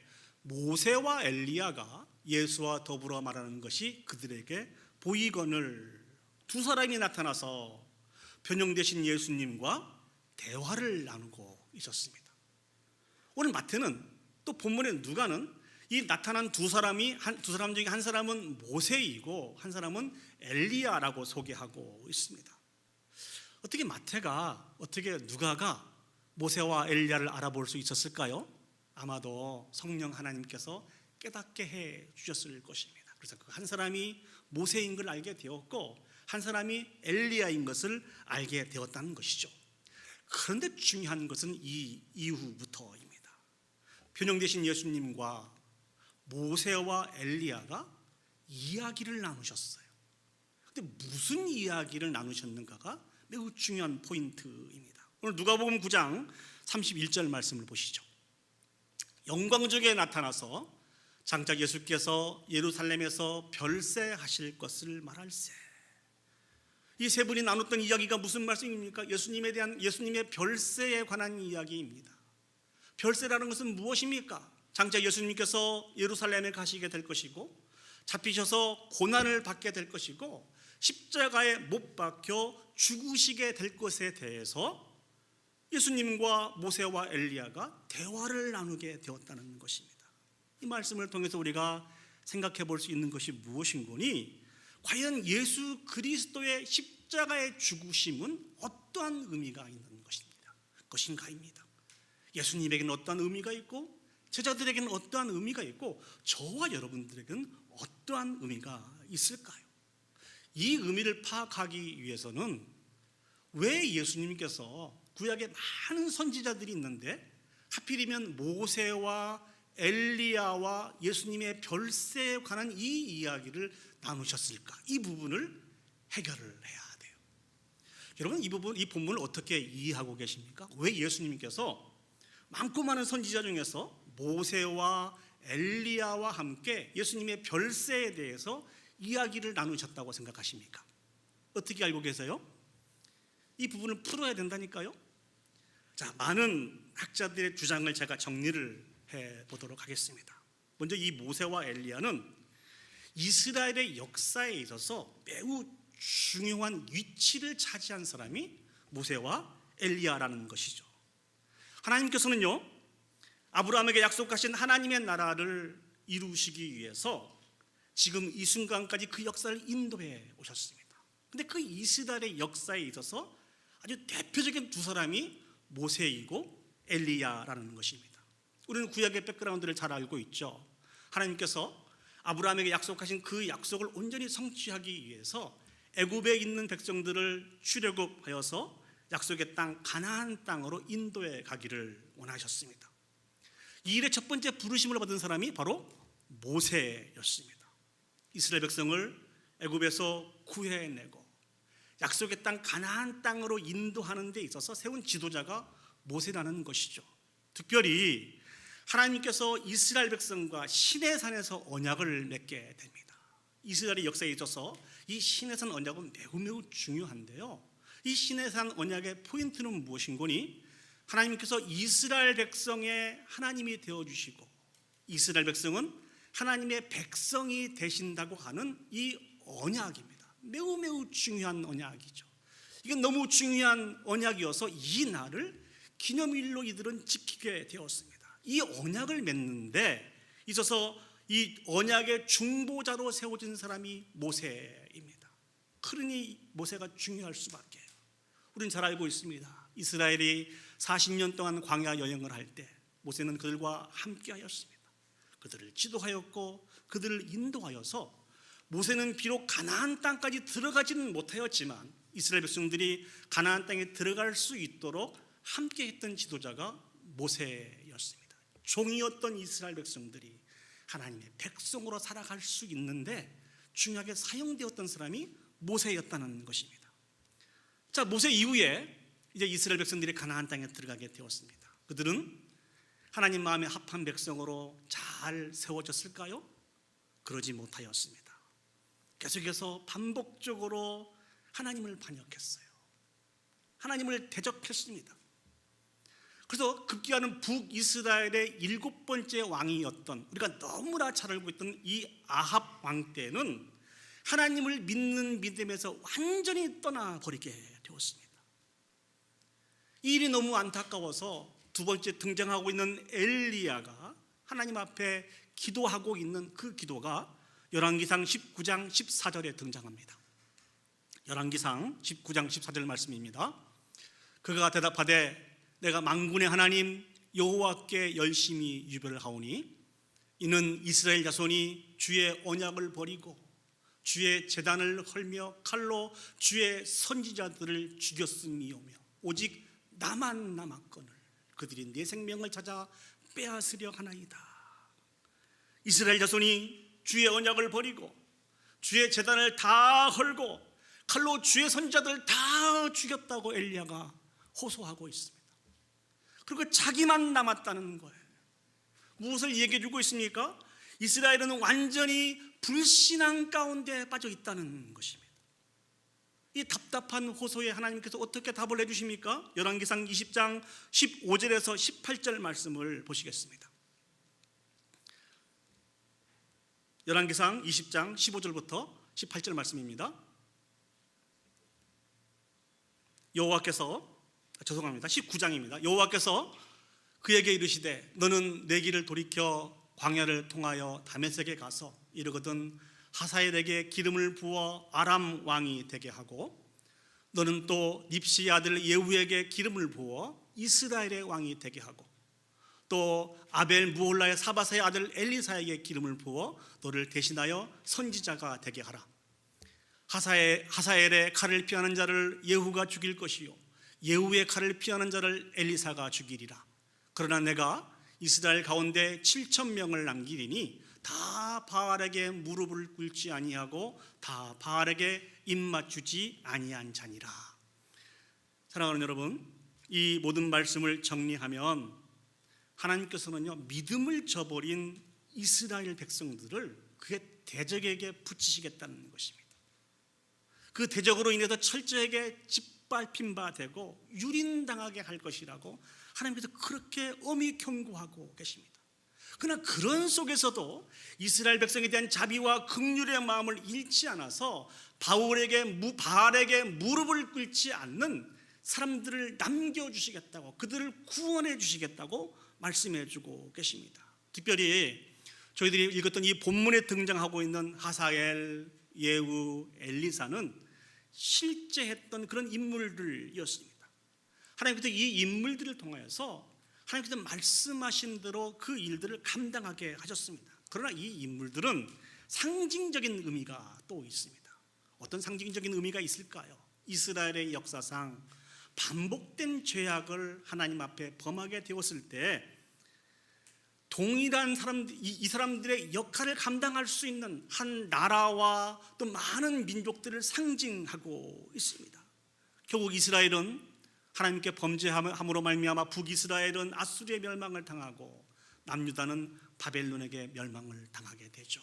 모세와 엘리야가 예수와 더불어 말하는 것이 그들에게 보이거늘 두 사람이 나타나서 변형되신 예수님과 대화를 나누고 있었습니다. 오늘 마태는 또 본문의 누가는 이 나타난 두 사람 중에 한 사람은 모세이고 한 사람은 엘리야라고 소개하고 있습니다. 어떻게 마태가, 어떻게 누가가 모세와 엘리야를 알아볼 수 있었을까요? 아마도 성령 하나님께서 깨닫게 해 주셨을 것입니다. 그래서 그 한 사람이 모세인 걸 알게 되었고 한 사람이 엘리야인 것을 알게 되었다는 것이죠. 그런데 중요한 것은 이 이후부터입니다. 변형되신 예수님과 모세와 엘리야가 이야기를 나누셨어요. 근데 무슨 이야기를 나누셨는가가 매우 중요한 포인트입니다. 오늘 누가복음 9장 31절 말씀을 보시죠. 영광중에 나타나서 장차 예수께서 예루살렘에서 별세하실 것을 말할세. 이 세 분이 나눴던 이야기가 무슨 말씀입니까? 예수님의 별세에 관한 이야기입니다. 별세라는 것은 무엇입니까? 장차 예수님께서 예루살렘에 가시게 될 것이고 잡히셔서 고난을 받게 될 것이고 십자가에 못 박혀 죽으시게 될 것에 대해서 예수님과 모세와 엘리야가 대화를 나누게 되었다는 것입니다. 이 말씀을 통해서 우리가 생각해 볼 수 있는 것이 무엇인고니 과연 예수 그리스도의 십자가의 죽으심은 어떠한 의미가 있는 것인가입니다. 예수님에게는 어떠한 의미가 있고 제자들에게는 어떠한 의미가 있고 저와 여러분들에게는 어떠한 의미가 있을까요? 이 의미를 파악하기 위해서는 왜 예수님께서 구약에 많은 선지자들이 있는데 하필이면 모세와 엘리야와 예수님의 별세에 관한 이 이야기를 나누셨을까? 이 부분을 해결을 해야 돼요. 여러분 이 본문을 어떻게 이해하고 계십니까? 왜 예수님께서 많고 많은 선지자 중에서 모세와 엘리야와 함께 예수님의 별세에 대해서 이야기를 나누셨다고 생각하십니까? 어떻게 알고 계세요? 이 부분을 풀어야 된다니까요. 자, 많은 학자들의 주장을 제가 정리를 해보도록 하겠습니다. 먼저 이 모세와 엘리야는 이스라엘의 역사에 있어서 매우 중요한 위치를 차지한 사람이 모세와 엘리야라는 것이죠. 하나님께서는요 아브라함에게 약속하신 하나님의 나라를 이루시기 위해서 지금 이 순간까지 그 역사를 인도해 오셨습니다. 근데 그 이스라엘의 역사에 있어서 아주 대표적인 두 사람이 모세이고 엘리야라는 것입니다. 우리는 구약의 백그라운드를 잘 알고 있죠. 하나님께서 아브라함에게 약속하신 그 약속을 온전히 성취하기 위해서 애굽에 있는 백성들을 출애굽하여서 약속의 땅 가나안 땅으로 인도해 가기를 원하셨습니다. 이 일의 첫 번째 부르심을 받은 사람이 바로 모세였습니다. 이스라엘 백성을 애굽에서 구해내고 약속의 땅 가나안 땅으로 인도하는 데 있어서 세운 지도자가 모세라는 것이죠. 특별히 하나님께서 이스라엘 백성과 시내산에서 언약을 맺게 됩니다. 이스라엘의 역사에 있어서 이 시내산 언약은 매우 중요한데요. 이 시내산 언약의 포인트는 무엇인고니 하나님께서 이스라엘 백성의 하나님이 되어주시고 이스라엘 백성은 하나님의 백성이 되신다고 하는 이 언약입니다. 매우 중요한 언약이죠. 이게 너무 중요한 언약이어서 이 날을 기념일로 이들은 지키게 되었습니다. 이 언약을 맺는데 있어서 이 언약의 중보자로 세워진 사람이 모세입니다. 그러니 모세가 중요할 수밖에요. 우리는 잘 알고 있습니다. 이스라엘이 40년 동안 광야 여행을 할 때 모세는 그들과 함께 하였습니다. 그들을 지도하였고 그들을 인도하여서 모세는 비록 가나안 땅까지 들어가지는 못하였지만 이스라엘 백성들이 가나안 땅에 들어갈 수 있도록 함께 했던 지도자가 모세였습니다. 종이었던 이스라엘 백성들이 하나님의 백성으로 살아갈 수 있는데 중요하게 사용되었던 사람이 모세였다는 것입니다. 자, 모세 이후에 이제 이스라엘 백성들이 가나안 땅에 들어가게 되었습니다. 그들은 하나님 마음에 합한 백성으로 잘 세워졌을까요? 그러지 못하였습니다. 계속해서 반복적으로 하나님을 반역했어요. 하나님을 대적했습니다. 그래서 급기야는 북이스라엘의 7번째 왕이었던 우리가 너무나 잘 알고 있던 이 아합 왕 때는 하나님을 믿는 믿음에서 완전히 떠나버리게 되었습니다. 이 일이 너무 안타까워서 두 번째 등장하고 있는 엘리야가 하나님 앞에 기도하고 있는 그 기도가 열왕기상 19장 14절에 등장합니다. 열왕기상 19장 14절 말씀입니다. 그가 대답하되 내가 만군의 하나님 여호와께 열심히 유별을 하오니 이는 이스라엘 자손이 주의 언약을 버리고 주의 제단을 헐며 칼로 주의 선지자들을 죽였음이오며 오직 나만 남았거늘 그들이 내 생명을 찾아 빼앗으려 하나이다. 이스라엘 자손이 주의 언약을 버리고 주의 제단을 다 헐고 칼로 주의 선지자들을 다 죽였다고 엘리야가 호소하고 있습니다. 그리고 자기만 남았다는 거예요. 무엇을 얘기해 주고 있습니까? 이스라엘은 완전히 불신앙 가운데 빠져 있다는 것입니다. 이 답답한 호소에 하나님께서 어떻게 답을 해주십니까? 열왕기상 20장 15절에서 18절 말씀을 보시겠습니다. 열왕기상 20장 15절부터 18절 말씀입니다. 여호와께서 19장입니다. 여호와께서 그에게 이르시되 너는 내 길을 돌이켜 광야를 통하여 다메섹에 가서 이르거든 하사엘에게 기름을 부어 아람 왕이 되게 하고 너는 또 닙시의 아들 예후에게 기름을 부어 이스라엘의 왕이 되게 하고 또 아벨 무홀라의 사바사의 아들 엘리사에게 기름을 부어 너를 대신하여 선지자가 되게 하라. 하사엘의 칼을 피하는 자를 예후가 죽일 것이요 예후의 칼을 피하는 자를 엘리사가 죽이리라. 그러나 내가 이스라엘 가운데 7,000명을 남기리니 다 바알에게 무릎을 꿇지 아니하고 다 바알에게 입맞추지 아니한 자니라. 사랑하는 여러분, 이 모든 말씀을 정리하면 하나님께서는요 믿음을 저버린 이스라엘 백성들을 그의 대적에게 붙이시겠다는 것입니다. 그 대적으로 인해서 철저하게 짓밟힌 바 되고 유린당하게 할 것이라고 하나님께서 그렇게 엄히 경고하고 계십니다. 그러나 그런 속에서도 이스라엘 백성에 대한 자비와 긍휼의 마음을 잃지 않아서 바알에게 무릎을 꿇지 않는 사람들을 남겨주시겠다고, 그들을 구원해 주시겠다고 말씀해 주고 계십니다. 특별히 저희들이 읽었던 이 본문에 등장하고 있는 하사엘, 예후, 엘리사는 실제 했던 그런 인물들이었습니다. 하나님께서 이 인물들을 통하여서 하나님께서 말씀하신 대로 그 일들을 감당하게 하셨습니다. 그러나 이 인물들은 상징적인 의미가 또 있습니다. 어떤 상징적인 의미가 있을까요? 이스라엘의 역사상 반복된 죄악을 하나님 앞에 범하게 되었을 때 동일한 사람들, 이 사람들의 역할을 감당할 수 있는 한 나라와 또 많은 민족들을 상징하고 있습니다. 결국 이스라엘은 하나님께 범죄함으로 말미암아 북이스라엘은 아수르의 멸망을 당하고 남유다는 바벨론에게 멸망을 당하게 되죠.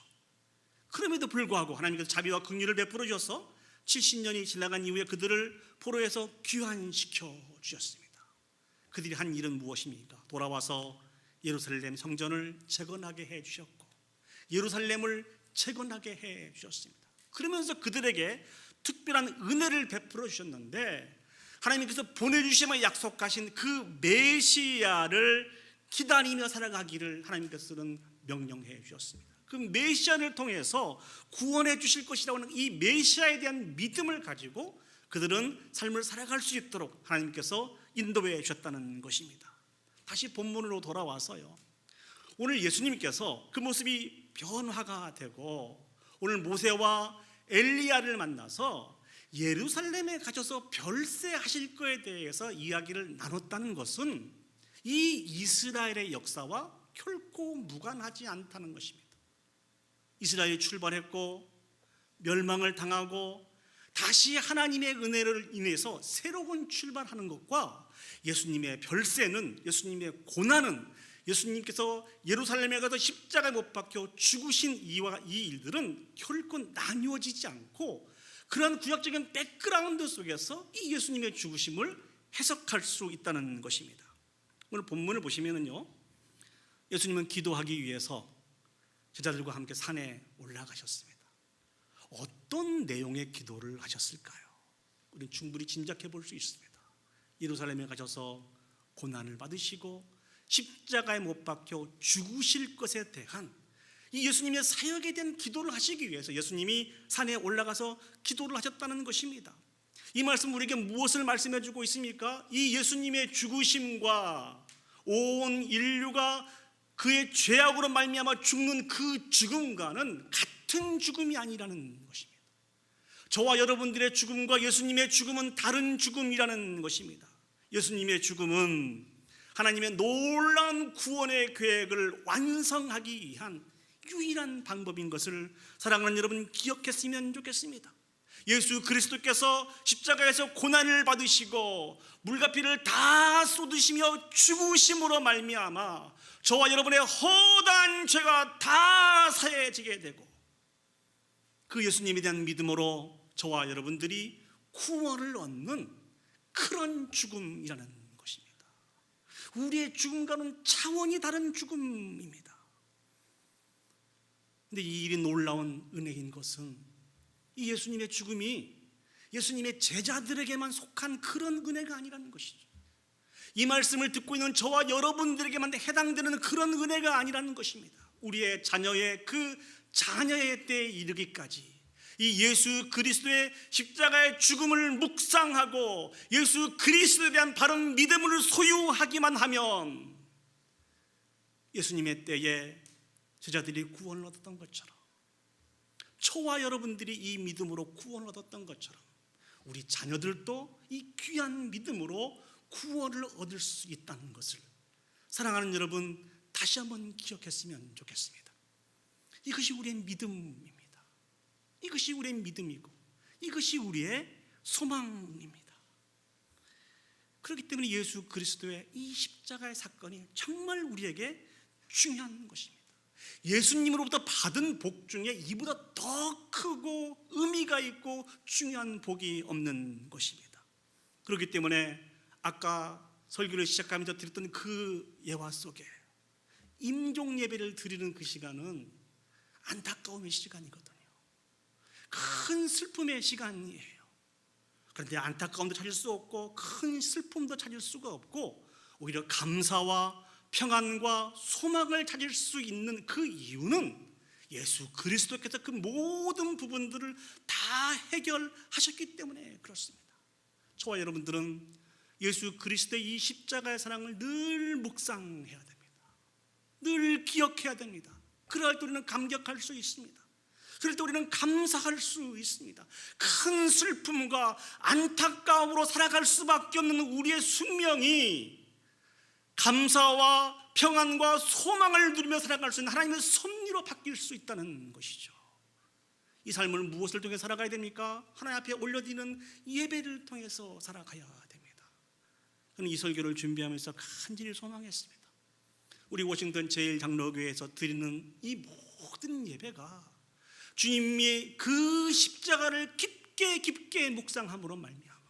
그럼에도 불구하고 하나님께서 자비와 긍휼을 베풀어 주셔서 70년이 지나간 이후에 그들을 포로에서 귀환시켜 주셨습니다. 그들이 한 일은 무엇입니까? 돌아와서 예루살렘 성전을 재건하게 해 주셨고 예루살렘을 재건하게 해 주셨습니다. 그러면서 그들에게 특별한 은혜를 베풀어 주셨는데 하나님께서 보내주심을 약속하신 그 메시아를 기다리며 살아가기를 하나님께서는 명령해 주셨습니다. 그 메시아를 통해서 구원해 주실 것이라고 하는 이 메시아에 대한 믿음을 가지고 그들은 삶을 살아갈 수 있도록 하나님께서 인도해 주셨다는 것입니다. 다시 본문으로 돌아와서요, 오늘 예수님께서 그 모습이 변화가 되고 오늘 모세와 엘리야를 만나서 예루살렘에 가셔서 별세하실 거에 대해서 이야기를 나눴다는 것은 이 이스라엘의 역사와 결코 무관하지 않다는 것입니다. 이스라엘이 출발했고 멸망을 당하고 다시 하나님의 은혜를 인해서 새로운 출발하는 것과 예수님의 별세는, 예수님의 고난은, 예수님께서 예루살렘에 가서 십자가에 못 박혀 죽으신 이 일들은 결코 나뉘어지지 않고 그런 구약적인 백그라운드 속에서 이 예수님의 죽으심을 해석할 수 있다는 것입니다. 오늘 본문을 보시면은요, 예수님은 기도하기 위해서 제자들과 함께 산에 올라가셨습니다. 어떤 내용의 기도를 하셨을까요? 우리는 충분히 짐작해 볼 수 있습니다. 예루살렘에 가셔서 고난을 받으시고 십자가에 못 박혀 죽으실 것에 대한 이 예수님의 사역에 대한 기도를 하시기 위해서 예수님이 산에 올라가서 기도를 하셨다는 것입니다. 이 말씀 우리에게 무엇을 말씀해 주고 있습니까? 이 예수님의 죽으심과 온 인류가 그의 죄악으로 말미암아 죽는 그 죽음과는 같은 죽음이 아니라는 것입니다. 저와 여러분들의 죽음과 예수님의 죽음은 다른 죽음이라는 것입니다. 예수님의 죽음은 하나님의 놀라운 구원의 계획을 완성하기 위한 유일한 방법인 것을 사랑하는 여러분 기억했으면 좋겠습니다. 예수 그리스도께서 십자가에서 고난을 받으시고 물과 피를 다 쏟으시며 죽으심으로 말미암아 저와 여러분의 허다한 죄가 다 사해지게 되고 그 예수님에 대한 믿음으로 저와 여러분들이 구원을 얻는 그런 죽음이라는 것입니다. 우리의 죽음과는 차원이 다른 죽음입니다. 근데 이 일이 놀라운 은혜인 것은 이 예수님의 죽음이 예수님의 제자들에게만 속한 그런 은혜가 아니라는 것이죠. 이 말씀을 듣고 있는 저와 여러분들에게만 해당되는 그런 은혜가 아니라는 것입니다. 우리의 자녀의 그 자녀의 때에 이르기까지 이 예수 그리스도의 십자가의 죽음을 묵상하고 예수 그리스도에 대한 바른 믿음을 소유하기만 하면 예수님의 때에 제자들이 구원을 얻었던 것처럼 저와 여러분들이 이 믿음으로 구원을 얻었던 것처럼 우리 자녀들도 이 귀한 믿음으로 구원을 얻을 수 있다는 것을 사랑하는 여러분 다시 한번 기억했으면 좋겠습니다. 이것이 우리의 믿음입니다. 이것이 우리의 믿음이고 이것이 우리의 소망입니다. 그렇기 때문에 예수 그리스도의 이 십자가의 사건이 정말 우리에게 중요한 것입니다. 예수님으로부터 받은 복 중에 이보다 더 크고 의미가 있고 중요한 복이 없는 것입니다. 그렇기 때문에 아까 설교를 시작하면서 드렸던 그 예화 속에 임종 예배를 드리는 그 시간은 안타까움의 시간이거든요. 큰 슬픔의 시간이에요. 그런데 안타까움도 찾을 수 없고 큰 슬픔도 찾을 수가 없고 오히려 감사와 평안과 소망을 찾을 수 있는 그 이유는 예수 그리스도께서 그 모든 부분들을 다 해결하셨기 때문에 그렇습니다. 저와 여러분들은 예수 그리스도의 이 십자가의 사랑을 늘 묵상해야 됩니다. 늘 기억해야 됩니다. 그럴 때 우리는 감격할 수 있습니다. 그럴 때 우리는 감사할 수 있습니다. 큰 슬픔과 안타까움으로 살아갈 수밖에 없는 우리의 숙명이 감사와 평안과 소망을 누리며 살아갈 수 있는 하나님의 섭리로 바뀔 수 있다는 것이죠. 이 삶을 무엇을 통해 살아가야 됩니까? 하나님 앞에 올려드리는 예배를 통해서 살아가야 됩니다. 저는 이 설교를 준비하면서 간절히 소망했습니다. 우리 워싱턴 제1장로교회에서 드리는 이 모든 예배가 주님의 그 십자가를 깊게 묵상함으로 말미암아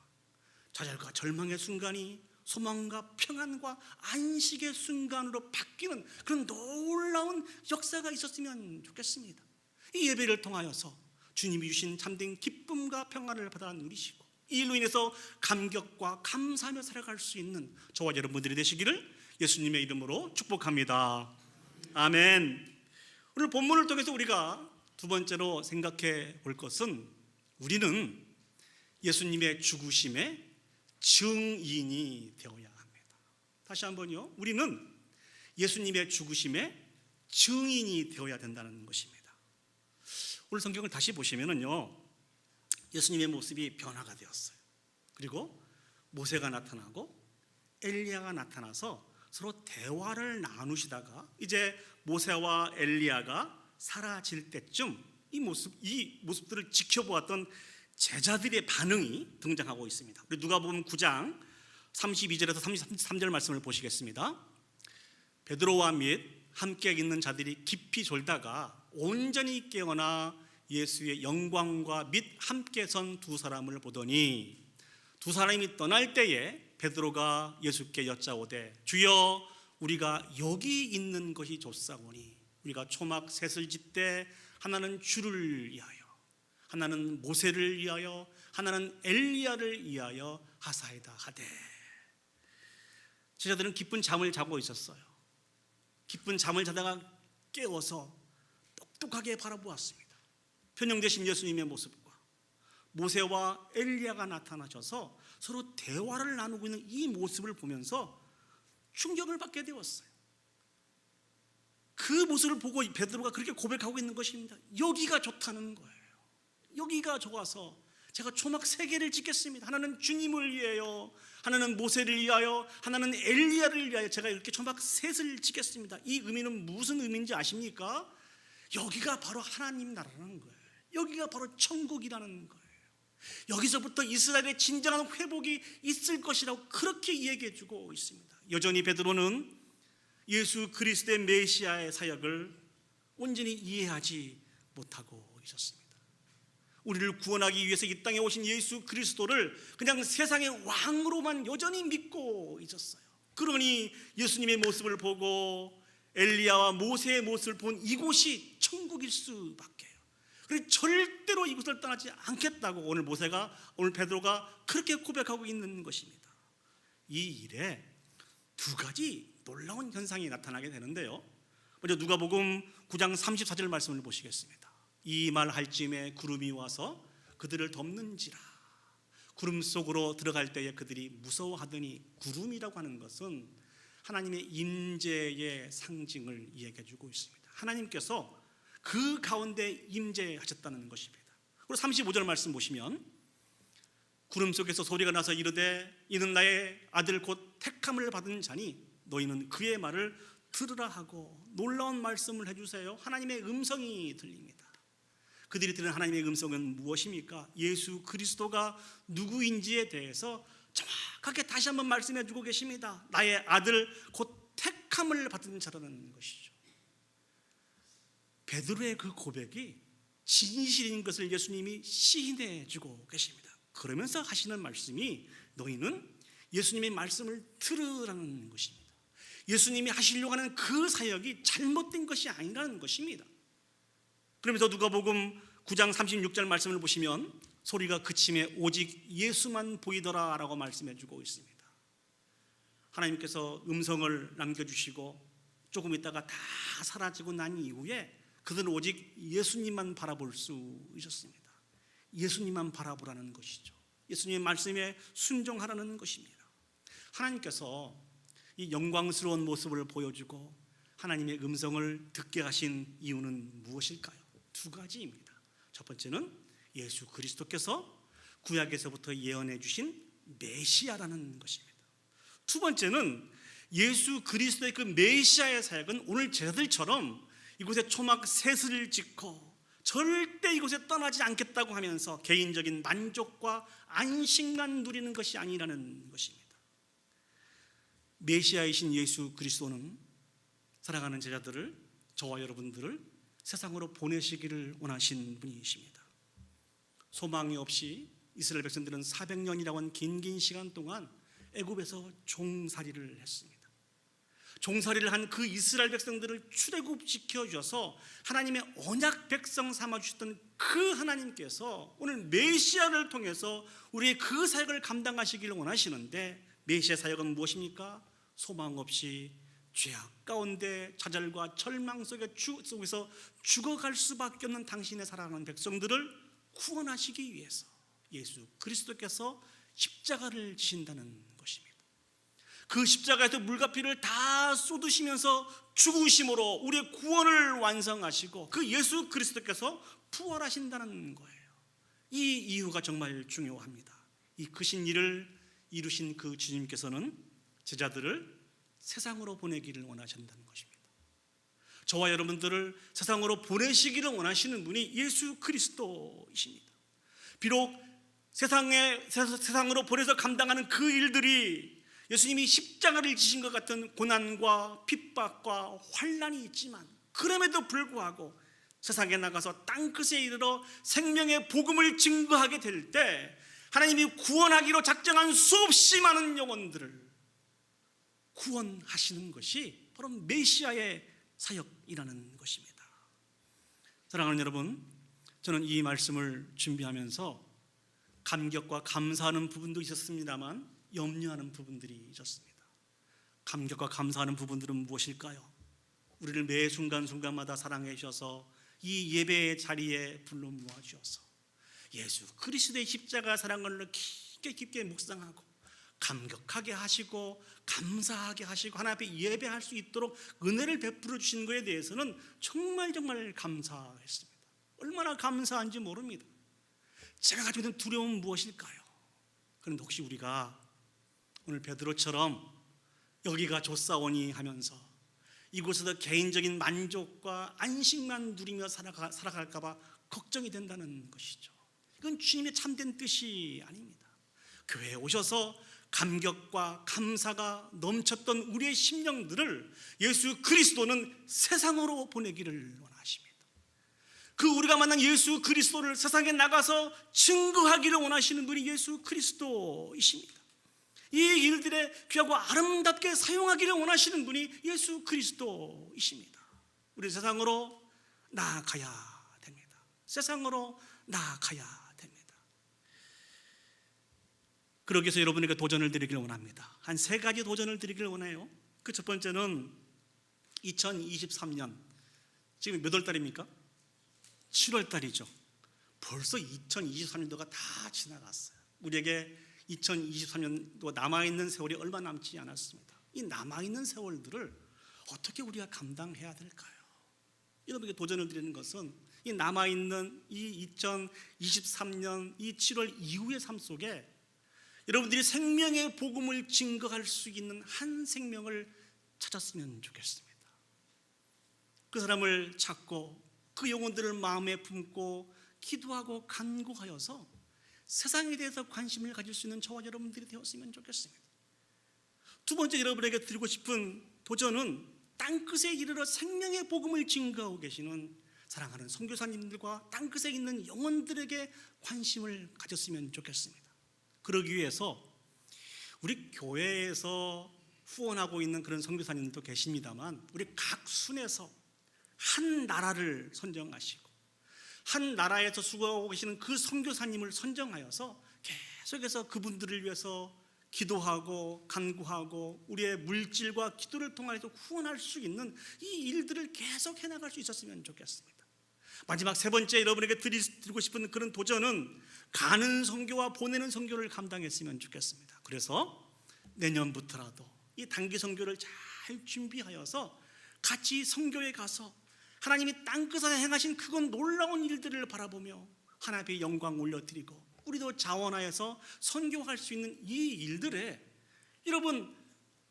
좌절과 절망의 순간이 소망과 평안과 안식의 순간으로 바뀌는 그런 놀라운 역사가 있었으면 좋겠습니다. 이 예배를 통하여서 주님이 주신 참된 기쁨과 평안을 받아 누리시고 이 일로 인해서 감격과 감사하며 살아갈 수 있는 저와 여러분들이 되시기를 예수님의 이름으로 축복합니다. 아멘. 오늘 본문을 통해서 우리가 두 번째로 생각해 볼 것은 우리는 예수님의 죽으심의 증인이 되어야 합니다. 다시 한번요. 우리는 예수님의 죽으심의 증인이 되어야 된다는 것입니다. 오늘 성경을 다시 보시면은요. 예수님의 모습이 변화가 되었어요. 그리고 모세가 나타나고 엘리야가 나타나서 서로 대화를 나누시다가 이제 모세와 엘리야가 사라질 때쯤 이 모습들을 지켜보았던 제자들의 반응이 등장하고 있습니다. 우리 누가복음 9장 32절에서 33절 말씀을 보시겠습니다. 베드로와 및 함께 있는 자들이 깊이 졸다가 온전히 깨어나 예수의 영광과 및 함께 선 두 사람을 보더니 두 사람이 떠날 때에 베드로가 예수께 여짜오되 주여 우리가 여기 있는 것이 좋사오니 우리가 초막 셋을 짓되 하나는 주를 위하여 하나는 모세를 위하여, 하나는 엘리야를 위하여 하사이다 하되. 제자들은 깊은 잠을 자고 있었어요. 깊은 잠을 자다가 깨워서 똑똑하게 바라보았습니다. 편영되신 예수님의 모습과 모세와 엘리야가 나타나셔서 서로 대화를 나누고 있는 이 모습을 보면서 충격을 받게 되었어요. 그 모습을 보고 베드로가 그렇게 고백하고 있는 것입니다. 여기가 좋다는 거예요. 여기가 좋아서 제가 초막 3개를 짓겠습니다. 하나는 주님을 위하여, 하나는 모세를 위하여, 하나는 엘리야를 위하여 제가 이렇게 초막 3을 짓겠습니다. 이 의미는 무슨 의미인지 아십니까? 여기가 바로 하나님 나라라는 거예요. 여기가 바로 천국이라는 거예요. 여기서부터 이스라엘의 진정한 회복이 있을 것이라고 그렇게 얘기해 주고 있습니다. 여전히 베드로는 예수 그리스도의 메시아의 사역을 온전히 이해하지 못하고 있었습니다. 우리를 구원하기 위해서 이 땅에 오신 예수 그리스도를 그냥 세상의 왕으로만 여전히 믿고 있었어요. 그러니 예수님의 모습을 보고 엘리야와 모세의 모습을 본 이곳이 천국일 수밖에요. 그래서 절대로 이곳을 떠나지 않겠다고 오늘 베드로가 그렇게 고백하고 있는 것입니다. 이 일에 2가지 놀라운 현상이 나타나게 되는데요. 먼저 누가복음 9장 34절 말씀을 보시겠습니다. 이 말 할 즈음에 구름이 와서 그들을 덮는지라. 구름 속으로 들어갈 때에 그들이 무서워하더니, 구름이라고 하는 것은 하나님의 임재의 상징을 이야기해 주고 있습니다. 하나님께서 그 가운데 임재하셨다는 것입니다. 그리고 35절 말씀 보시면 구름 속에서 소리가 나서 이르되 이는 나의 아들 곧 택함을 받은 자니 너희는 그의 말을 들으라 하고, 놀라운 말씀을 해주세요. 하나님의 음성이 들립니다. 그들이 들은 하나님의 음성은 무엇입니까? 예수 그리스도가 누구인지에 대해서 정확하게 다시 한번 말씀해 주고 계십니다. 나의 아들 곧 택함을 받은 자라는 것이죠. 베드로의 그 고백이 진실인 것을 예수님이 시인해 주고 계십니다. 그러면서 하시는 말씀이 너희는 예수님의 말씀을 들으라는 것입니다. 예수님이 하시려고 하는 그 사역이 잘못된 것이 아니라는 것입니다. 그러면서 누가복음 9장 36절 말씀을 보시면 소리가 그침에 오직 예수만 보이더라 라고 말씀해 주고 있습니다. 하나님께서 음성을 남겨주시고 조금 있다가 다 사라지고 난 이후에 그들은 오직 예수님만 바라볼 수 있었습니다. 예수님만 바라보라는 것이죠. 예수님의 말씀에 순종하라는 것입니다. 하나님께서 이 영광스러운 모습을 보여주고 하나님의 음성을 듣게 하신 이유는 무엇일까요? 2가지입니다. 첫 번째는 예수 그리스도께서 구약에서부터 예언해 주신 메시아라는 것입니다. 2번째는 예수 그리스도의 그 메시아의 사역은 오늘 제자들처럼 이곳에 초막 3을 짓고 절대 이곳에 떠나지 않겠다고 하면서 개인적인 만족과 안식만 누리는 것이 아니라는 것입니다. 메시아이신 예수 그리스도는 사랑하는 제자들을, 저와 여러분들을 세상으로 보내시기를 원하신 분이십니다. 소망이 없이 이스라엘 백성들은 400년이라고 하는 긴 시간 동안 애굽에서 종살이를 했습니다. 종살이를 한 그 이스라엘 백성들을 출애굽시켜 주셔서 하나님의 언약 백성 삼아 주셨던 그 하나님께서 오늘 메시아를 통해서 우리의 그 사역을 감당하시기를 원하시는데, 메시아 사역은 무엇입니까? 소망 없이 죄악 가운데 좌절과 절망 속에서 죽어갈 수밖에 없는 당신의 사랑하는 백성들을 구원하시기 위해서 예수 그리스도께서 십자가를 지신다는 것입니다. 그 십자가에서 물과 피를 다 쏟으시면서 죽으심으로 우리의 구원을 완성하시고 그 예수 그리스도께서 부활하신다는 거예요. 이 이유가 정말 중요합니다. 이 크신 일을 이루신 그 주님께서는 제자들을 세상으로 보내기를 원하신다는 것입니다. 저와 여러분들을 세상으로 보내시기를 원하시는 분이 예수 그리스도이십니다. 비록 세상으로 보내서 감당하는 그 일들이 예수님이 십자가를 지신 것 같은 고난과 핍박과 환난이 있지만, 그럼에도 불구하고 세상에 나가서 땅끝에 이르러 생명의 복음을 증거하게 될 때 하나님이 구원하기로 작정한 수없이 많은 영혼들을 구원하시는 것이 바로 메시아의 사역이라는 것입니다. 사랑하는 여러분, 저는 이 말씀을 준비하면서 감격과 감사하는 부분도 있었습니다만 염려하는 부분들이 있었습니다. 감격과 감사하는 부분들은 무엇일까요? 우리를 매 순간순간마다 사랑해 주셔서 이 예배의 자리에 불러 모아 주셔서 예수 그리스도의 십자가 사랑을 깊게 묵상하고 감격하게 하시고 감사하게 하시고 하나님 앞에 예배할 수 있도록 은혜를 베풀어 주신 것에 대해서는 정말 감사했습니다. 얼마나 감사한지 모릅니다. 제가 가지고 있는 두려움은 무엇일까요? 그런데 혹시 우리가 오늘 베드로처럼 여기가 좋사오니 하면서 이곳에서 개인적인 만족과 안식만 누리며 살아갈까 봐 걱정이 된다는 것이죠. 이건 주님의 참된 뜻이 아닙니다. 교회에 오셔서 감격과 감사가 넘쳤던 우리의 심령들을 예수 그리스도는 세상으로 보내기를 원하십니다. 그 우리가 만난 예수 그리스도를 세상에 나가서 증거하기를 원하시는 분이 예수 그리스도이십니다. 이 일들에 귀하고 아름답게 사용하기를 원하시는 분이 예수 그리스도이십니다. 우리 세상으로 나아가야 됩니다. 세상으로 나아가야 됩니다. 그러기 위해서 여러분에게 도전을 드리기를 원합니다. 한 3가지 도전을 드리기를 원해요. 그 첫 번째는 2023년 지금 몇 월 달입니까? 7월 달이죠. 벌써 2023년도가 다 지나갔어요. 우리에게 2023년도 남아있는 세월이 얼마 남지 않았습니다. 이 남아있는 세월들을 어떻게 우리가 감당해야 될까요? 여러분에게 도전을 드리는 것은 이 남아있는 이 2023년 이 7월 이후의 삶 속에 여러분들이 생명의 복음을 증거할 수 있는 한 생명을 찾았으면 좋겠습니다. 그 사람을 찾고 그 영혼들을 마음에 품고 기도하고 간구하여서 세상에 대해서 관심을 가질 수 있는 저와 여러분들이 되었으면 좋겠습니다. 두 번째 여러분에게 드리고 싶은 도전은 땅끝에 이르러 생명의 복음을 증거하고 계시는 사랑하는 선교사님들과 땅끝에 있는 영혼들에게 관심을 가졌으면 좋겠습니다. 그러기 위해서 우리 교회에서 후원하고 있는 그런 선교사님들도 계십니다만 우리 각 순에서 한 나라를 선정하시고 한 나라에서 수고하고 계시는 그 선교사님을 선정하여서 계속해서 그분들을 위해서 기도하고 간구하고 우리의 물질과 기도를 통해서 후원할 수 있는 이 일들을 계속 해나갈 수 있었으면 좋겠습니다. 마지막 3번째 여러분에게 드리고 싶은 그런 도전은 가는 선교와 보내는 선교를 감당했으면 좋겠습니다. 그래서 내년부터라도 이 단기 선교를 잘 준비하여서 같이 선교에 가서 하나님이 땅끝에 행하신 그건 놀라운 일들을 바라보며 하나님 앞에 영광 올려드리고 우리도 자원하여서 선교할 수 있는 이 일들에 여러분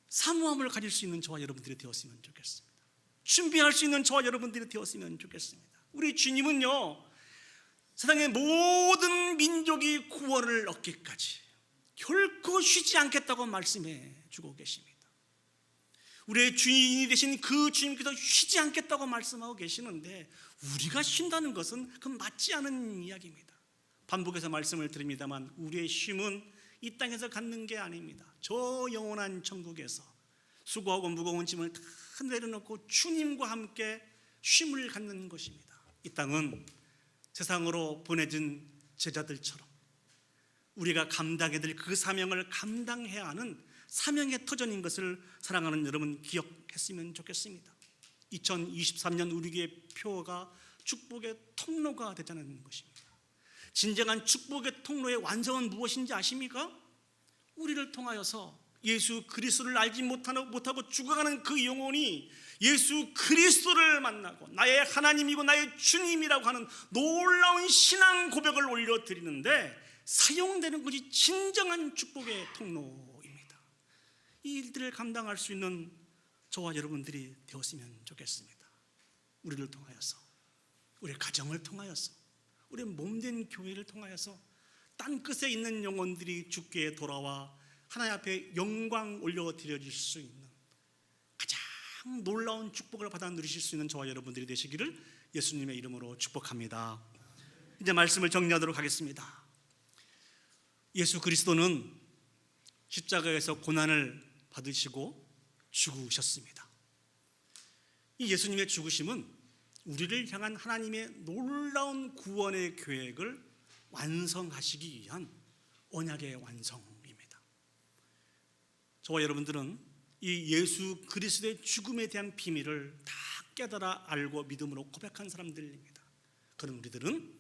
사모함을 가질 수 있는 저와 여러분들이 되었으면 좋겠습니다. 준비할 수 있는 저와 여러분들이 되었으면 좋겠습니다. 우리 주님은요 세상의 모든 민족이 구원을 얻기까지 결코 쉬지 않겠다고 말씀해 주고 계십니다. 우리의 주인이 되신 그 주님께서 쉬지 않겠다고 말씀하고 계시는데 우리가 쉰다는 것은 그건 맞지 않은 이야기입니다. 반복해서 말씀을 드립니다만 우리의 쉼은 이 땅에서 갖는 게 아닙니다. 저 영원한 천국에서 수고하고 무거운 짐을 다 내려놓고 주님과 함께 쉼을 갖는 것입니다. 이 땅은 세상으로 보내진 제자들처럼 우리가 감당해야 될 그 사명을 감당해야 하는 사명의 터전인 것을 사랑하는 여러분 기억했으면 좋겠습니다. 2023년 우리에게 표가 축복의 통로가 되자는 것입니다. 진정한 축복의 통로의 완성은 무엇인지 아십니까? 우리를 통하여서 예수 그리스도를 알지 못하고 죽어가는 그 영혼이 예수 그리스도를 만나고 나의 하나님이고 나의 주님이라고 하는 놀라운 신앙 고백을 올려드리는데 사용되는 것이 진정한 축복의 통로입니다. 이 일들을 감당할 수 있는 저와 여러분들이 되었으면 좋겠습니다. 우리를 통하여서 우리의 가정을 통하여서 우리의 몸된 교회를 통하여서 땅끝에 있는 영혼들이 주께 돌아와 하나님 앞에 영광 올려드려질 수 있는 가장 놀라운 축복을 받아 누리실 수 있는 저와 여러분들이 되시기를 예수님의 이름으로 축복합니다. 이제 말씀을 정리하도록 하겠습니다. 예수 그리스도는 십자가에서 고난을 받으시고 죽으셨습니다. 이 예수님의 죽으심은 우리를 향한 하나님의 놀라운 구원의 계획을 완성하시기 위한 언약의 완성입니다. 저와 여러분들은 이 예수 그리스도의 죽음에 대한 비밀을 다 깨달아 알고 믿음으로 고백한 사람들입니다. 그런 우리들은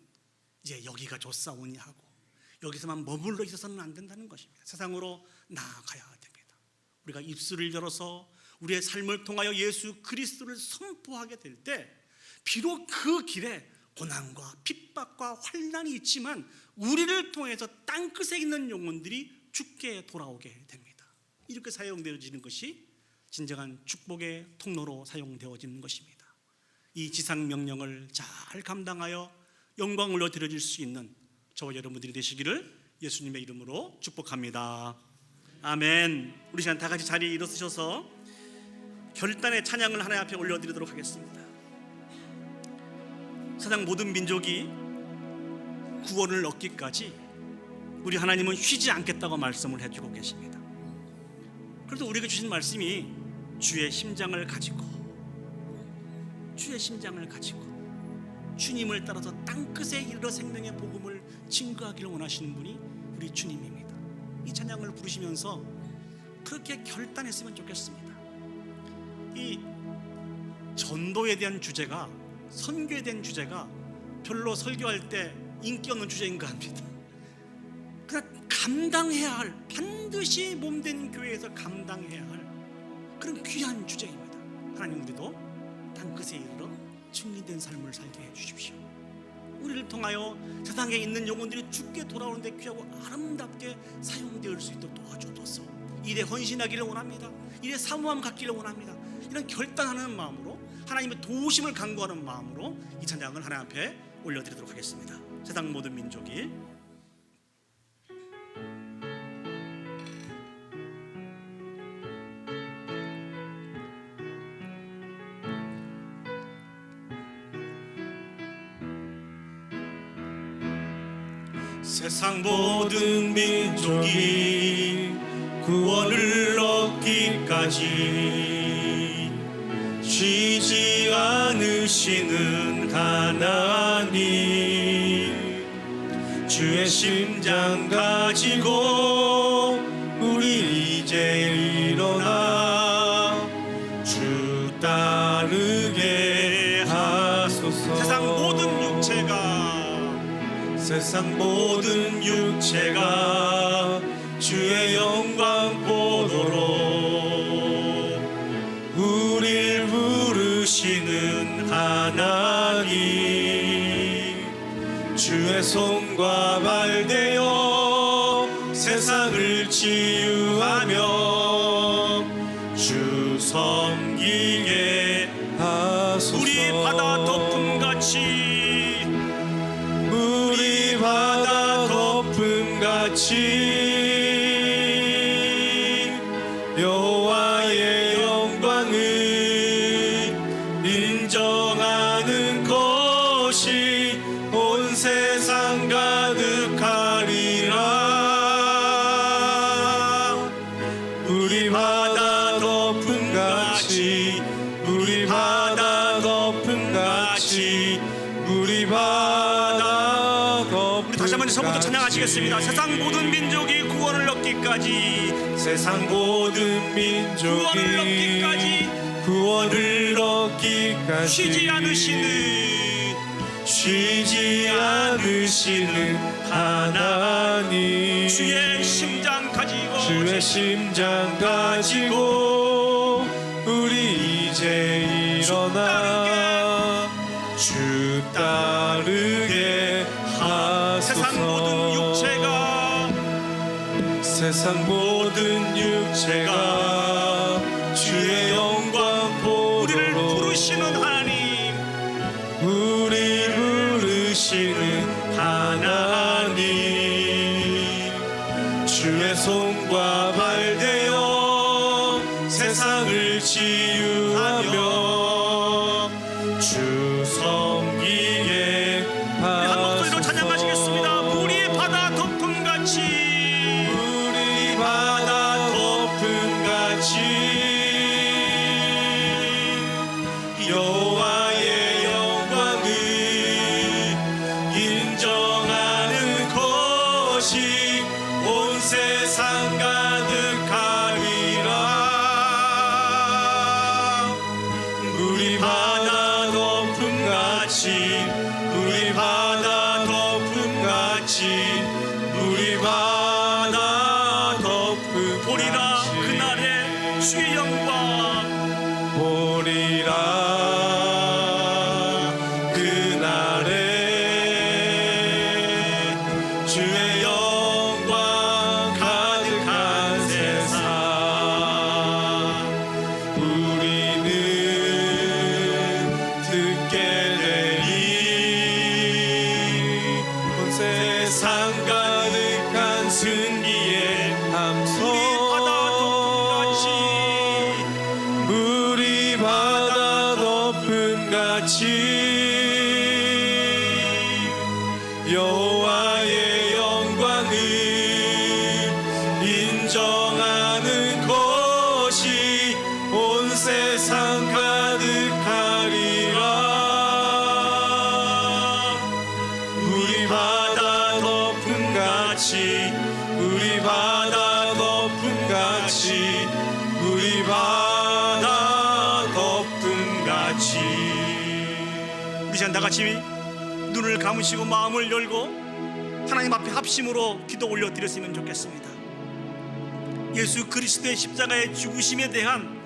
이제 여기가 좋사오니 하고 여기서만 머물러 있어서는 안 된다는 것입니다. 세상으로 나아가야 됩니다. 우리가 입술을 열어서 우리의 삶을 통하여 예수 그리스도를 선포하게 될 때 비록 그 길에 고난과 핍박과 환난이 있지만 우리를 통해서 땅끝에 있는 영혼들이 죽게 돌아오게 됩니다. 이렇게 사용되어지는 것이 진정한 축복의 통로로 사용되어지는 것입니다. 이 지상 명령을 잘 감당하여 영광을 얻어드릴 수 있는 저와 여러분들이 되시기를 예수님의 이름으로 축복합니다. 아멘. 우리 시간 다 같이 자리에 일어서셔서 결단의 찬양을 하나님 앞에 올려드리도록 하겠습니다. 세상 모든 민족이 구원을 얻기까지 우리 하나님은 쉬지 않겠다고 말씀을 해주고 계십니다. 그래도 우리에게 주신 말씀이 주의 심장을 가지고 주님을 따라서 땅끝에 이르러 생명의 복음을 증거하기를 원하시는 분이 우리 주님입니다. 이 찬양을 부르시면서 그렇게 결단했으면 좋겠습니다. 이 전도에 대한 주제가, 선교에 대한 주제가 별로 설교할 때 인기 없는 주제인가 합니다. 그러나 감당해야 할, 반드시 몸된 교회에서 감당해야 할 그런 귀한 주제입니다. 하나님, 우리도 땅끝에 이르러 증리된 삶을 살게 해주십시오. 우리를 통하여 세상에 있는 영혼들이 죽게 돌아오는데 귀하고 아름답게 사용될 수 있도록 도와주옵소서. 일에 헌신하기를 원합니다. 일에 사모함 갖기를 원합니다. 이런 결단하는 마음으로, 하나님의 도우심을 간구하는 마음으로 이 찬양을 하나님 앞에 올려드리도록 하겠습니다. 세상 모든 민족이 세상 모든 민족이 구원을 얻기까지 쉬지 않으시는 하나님, 주의 심장 가지고 우리 이제 일어나 주 따르게 하소서. 세상 모든 육체가 주의 영광 보도록 우릴 부르시는 하나님, 주의 손과 발 되어 세상을 치유하며 주 섬기게 하소서. 우리 바다 덮음같이 여호와의 영광을 인정하는 것이 온 세상 가득하리라. 우리 바다 덮음같이, 우리 바다 덮음같이, 우리 바다 덮음같이. 우리 다시 한번 처음부터 찬양하시겠습니다. 세상 모든 민족이 구원을 얻기까지, 세상 모든 민족이 구원을 얻기까지 쉬지 않으시는 하나님, 주의 심장 가지고 우리 이제 일어나 주 따르게 하소서. 세상 모든 육체가 주의 영광 보도록 우리를 부르시는 하나님, 우리를 부르시는 하나님, 주의 손과 발 되어 세상을 치유하며 주 섬기게 하소서. 한 목소리로 찬양하시겠습니다. 우리 바다 덮음같이, 여호와의 영광을 주의 영광 보리라. 그날에 주의 영광 가득한 세상, 우리는 듣게 되리. 온 세상 가득한 승리의 함성, 물이 바다 덮음 같이 여호와의 영광을 인정하는 것이 온 세상 가득하리라. 우리 바다 덮음 같이, 우리 바다 덮음 같이, 우리 바다 덮음 같이. 우리 시간 다 같이 눈을 감으시고 마음을 열고 하나님 앞에 합심으로 기도 올려드렸으면 좋겠습니다. 예수 그리스도의 십자가의 죽으심에 대한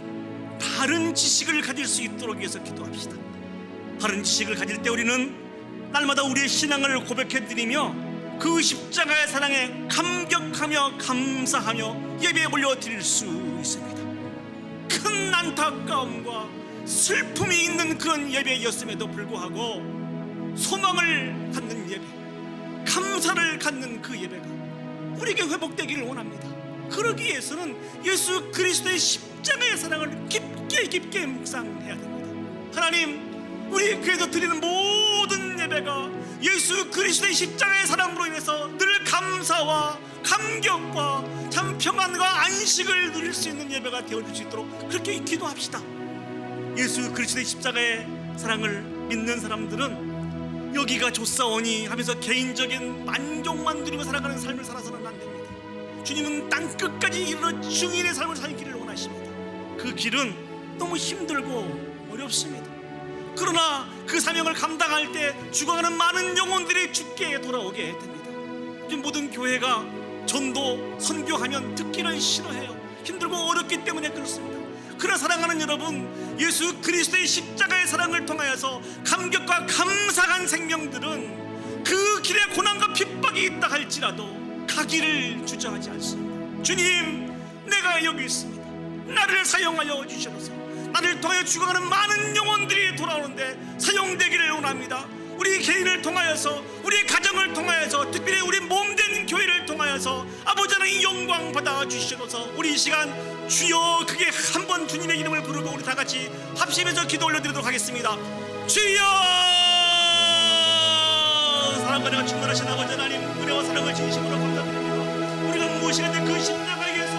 바른 지식을 가질 수 있도록 위해서 기도합시다. 바른 지식을 가질 때 우리는 날마다 우리의 신앙을 고백해드리며 그 십자가의 사랑에 감격하며 감사하며 예배 올려드릴 수 있습니다. 큰 안타까움과 슬픔이 있는 그런 예배였음에도 불구하고 소망을 갖는 예배, 감사를 갖는 그 예배가 우리에게 회복되기를 원합니다. 그러기 위해서는 예수 그리스도의 십자가의 사랑을 깊게 묵상해야 됩니다. 하나님, 우리 교회에서 드리는 모든 예배가 예수 그리스도의 십자가의 사랑으로 인해서 늘 감사와 감격과 참 평안과 안식을 누릴 수 있는 예배가 되어줄 수 있도록 그렇게 기도합시다. 예수 그리스도의 십자가의 사랑을 믿는 사람들은 여기가 좋사오니 하면서 개인적인 만족만 누리며 살아가는 삶을 살아서는 안 됩니다. 주님은 땅끝까지 이르러 증인의 삶을 살기를 원하십니다. 그 길은 너무 힘들고 어렵습니다. 그러나 그 사명을 감당할 때 죽어가는 많은 영혼들이 주께 돌아오게 됩니다. 요즘 모든 교회가 전도, 선교하면 듣기는 싫어해요. 힘들고 어렵기 때문에 그렇습니다. 그러나 사랑하는 여러분, 예수 그리스도의 십자가의 사랑을 통하여서 감격과 감사한 생명들은 그 길에 고난과 핍박이 있다 할지라도 가기를 주저하지 않습니다. 주님, 내가 여기 있습니다. 나를 사용하여 주시옵소서. 나를 통하여 죽어가는 많은 영혼들이 돌아오는데 사용되기를 원합니다. 우리 개인을 통하여서, 우리 가정을 통하여서, 특별히 우리 몸된 교회를 통하여서 아버지 하나님 영광 받아 주시옵소서. 우리 이 시간 주여, 그게 한번 주님의 이름을 부르고 우리 다 같이 합심해서 기도 올려드리도록 하겠습니다. 주여, 사랑과 내가 충만하신 아버지 하나님, 은혜와 사랑을 진심으로 감사드립니다. 우리가 무엇이든지 그 십자가에서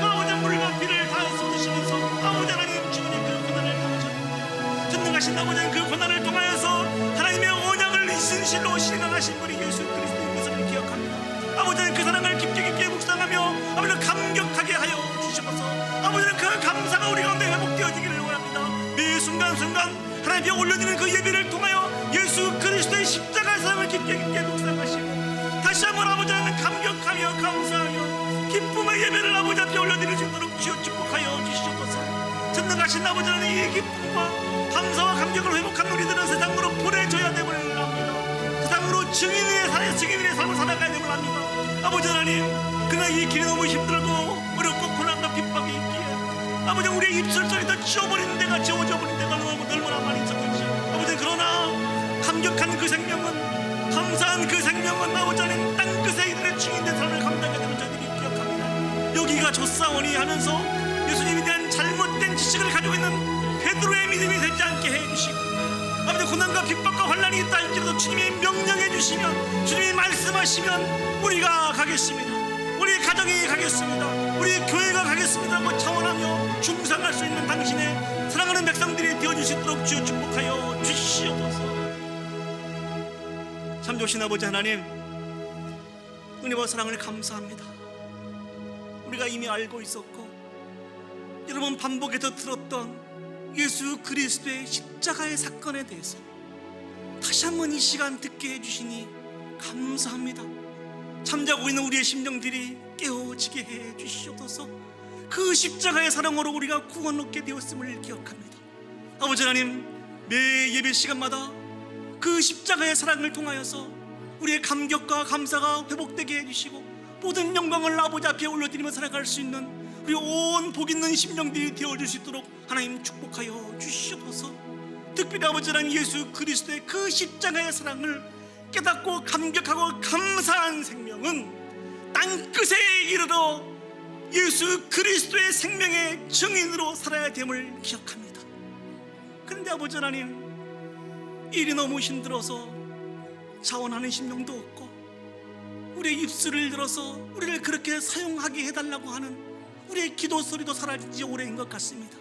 그 아버지 물과 피를 다 쏟으시면서 아버지 하나님 주님이 그 고난을 당하셨습니다. 전능하신 아버지 하나님, 그 고난을 통하여서 하나님의 언약을 이순실로 실현하신 분이 예수 그리스도인 것을 기억합니다. 아버지 하나님, 그 사랑을 깊게 묵상하며 아버지 감격하게 하여 주시옵소서. 아버지 하나님, 그 감사가 우리 가운데 회복되어지기를 원합니다. 매 순간순간 하나님께 올려드리는 그 예배를 통하여 예수 그리스도의 십자가의 사랑을 깊게 묵상하시고 다시 한번 아버지 하나님 감격하며 감사하며 기쁨의 예배를 아버지 앞에 올려드릴 수 있도록 주여 축복하여 주시옵소서. 전능하신 아버지 하나님, 이 기쁨과 감사와 감격을 회복한 우리들은 세상으로 보내줘야 됨을 압니다. 세상으로 증인의 삶을 살아가야 됨을 압니다. 아버지 하나님, 그러나 이 길이 너무 힘들고 어렵고 고난과 핍박이 있기에 아버지 우리의 입술소리도 지워버린 데가 지워져버린 데가 너무 얼마나 많이 있었는지 아버지, 그러나 감격한 그 생명은, 감사한 그 생명은 아버지 하나님 땅끝에 이들의 증인된 삶을 감당하게 되는 저희들이 기억합니다. 여기가 좋사오니 하면서 예수님에 대한 잘못된 지식을 가지고 있는 베드로의 믿음이 되지 않게 해주시고 아버지 고난과 핍박과 환난이 있다 할지라도 주님이 명령해 주시면, 주님이 말씀하시면 우리가 가겠습니다. 우리 가정이 가겠습니다. 우리 교회가 가겠습니다 하고 차원하며 중상할 수 있는 당신의 사랑하는 백성들이 되어주시도록 주여 축복하여 주시옵소서. 참 좋으신 아버지 하나님, 은혜와 사랑을 감사합니다. 우리가 이미 알고 있었고 여러 번 반복해서 들었던 예수 그리스도의 십자가의 사건에 대해서 다시 한번 이 시간 듣게 해주시니 감사합니다. 잠자고 있는 우리의 심령들이 깨어지게 해 주시옵소서. 그 십자가의 사랑으로 우리가 구원 얻게 되었음을 기억합니다. 아버지 하나님, 매 예배 시간마다 그 십자가의 사랑을 통하여서 우리의 감격과 감사가 회복되게 해주시고 모든 영광을 아버지 앞에 올려드리며 살아갈 수 있는 우리 온 복 있는 심령들이 되어줄 수 있도록 하나님 축복하여 주시옵소서. 특별히 아버지 하나님, 예수 그리스도의 그 십자가의 사랑을 깨닫고 감격하고 감사한 생명은 땅끝에 이르러 예수 그리스도의 생명의 증인으로 살아야 됨을 기억합니다. 그런데 아버지 하나님, 일이 너무 힘들어서 자원하는 심령도 없고 우리의 입술을 들어서 우리를 그렇게 사용하게 해달라고 하는 우리의 기도 소리도 사라진 지 오래인 것 같습니다.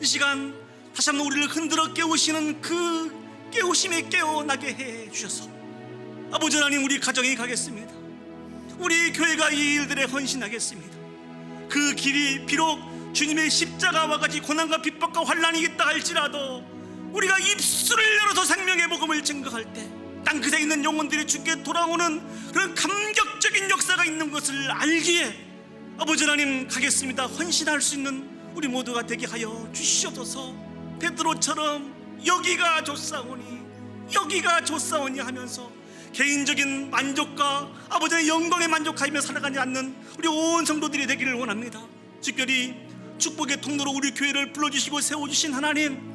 이 시간 다시 한번 우리를 흔들어 깨우시는 그 깨우심에 깨어나게 해 주셔서 아버지 하나님, 우리 가정에 가겠습니다. 우리 교회가 이 일들에 헌신하겠습니다. 그 길이 비록 주님의 십자가와 같이 고난과 핍박과 환난이 있다 할지라도 우리가 입술을 열어서 생명의 복음을 증거할 때 땅끝에 있는 영혼들이 주께 돌아오는 그런 감격적인 역사가 있는 것을 알기에 아버지 하나님, 가겠습니다. 헌신할 수 있는 우리 모두가 되게 하여 주시옵소서. 베드로처럼 여기가 좋사오니 여기가 좋사오니 하면서 개인적인 만족과 아버지의 영광에 만족하며 살아가지 않는 우리 온 성도들이 되기를 원합니다. 특별히 축복의 통로로 우리 교회를 불러주시고 세워주신 하나님,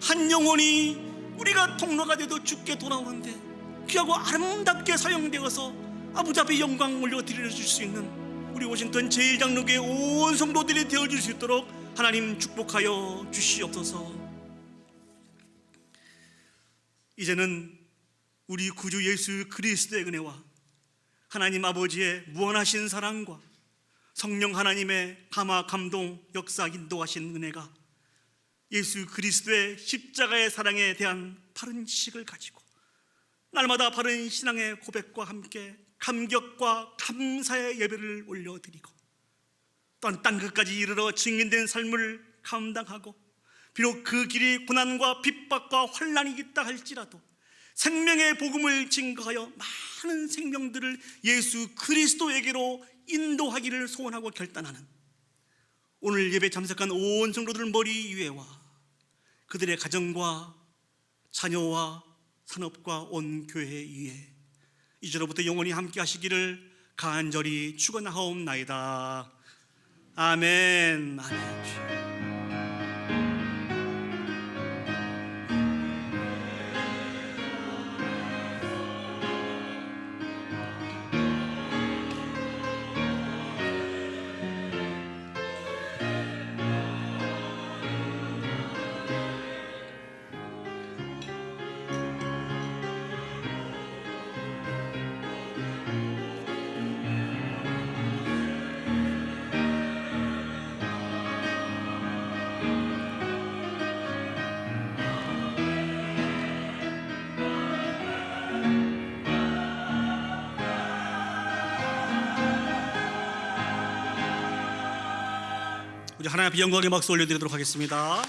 한 영혼이 우리가 통로가 돼도 주께 돌아오는데 귀하고 아름답게 사용되어서 아버지 앞에 영광 올려드릴 수 있는 우리 워싱턴 제1장로교회 온 성도들이 되어줄 수 있도록 하나님 축복하여 주시옵소서. 이제는 우리 구주 예수 그리스도의 은혜와 하나님 아버지의 무한하신 사랑과 성령 하나님의 감화 감동 역사 인도하신 은혜가 예수 그리스도의 십자가의 사랑에 대한 바른 지식을 가지고 날마다 바른 신앙의 고백과 함께 감격과 감사의 예배를 올려드리고 또한 땅끝까지 이르러 증인된 삶을 감당하고 비록 그 길이 고난과 핍박과 환난이 있다 할지라도 생명의 복음을 증거하여 많은 생명들을 예수 그리스도에게로 인도하기를 소원하고 결단하는 오늘 예배 참석한 온 성도들 머리 위에와 그들의 가정과 자녀와 산업과 온 교회 위에 이제로부터 영원히 함께 하시기를 간절히 축원하옵나이다. 아멘. 아멘. 우리 하나님 앞에 영광의 박수 올려드리도록 하겠습니다.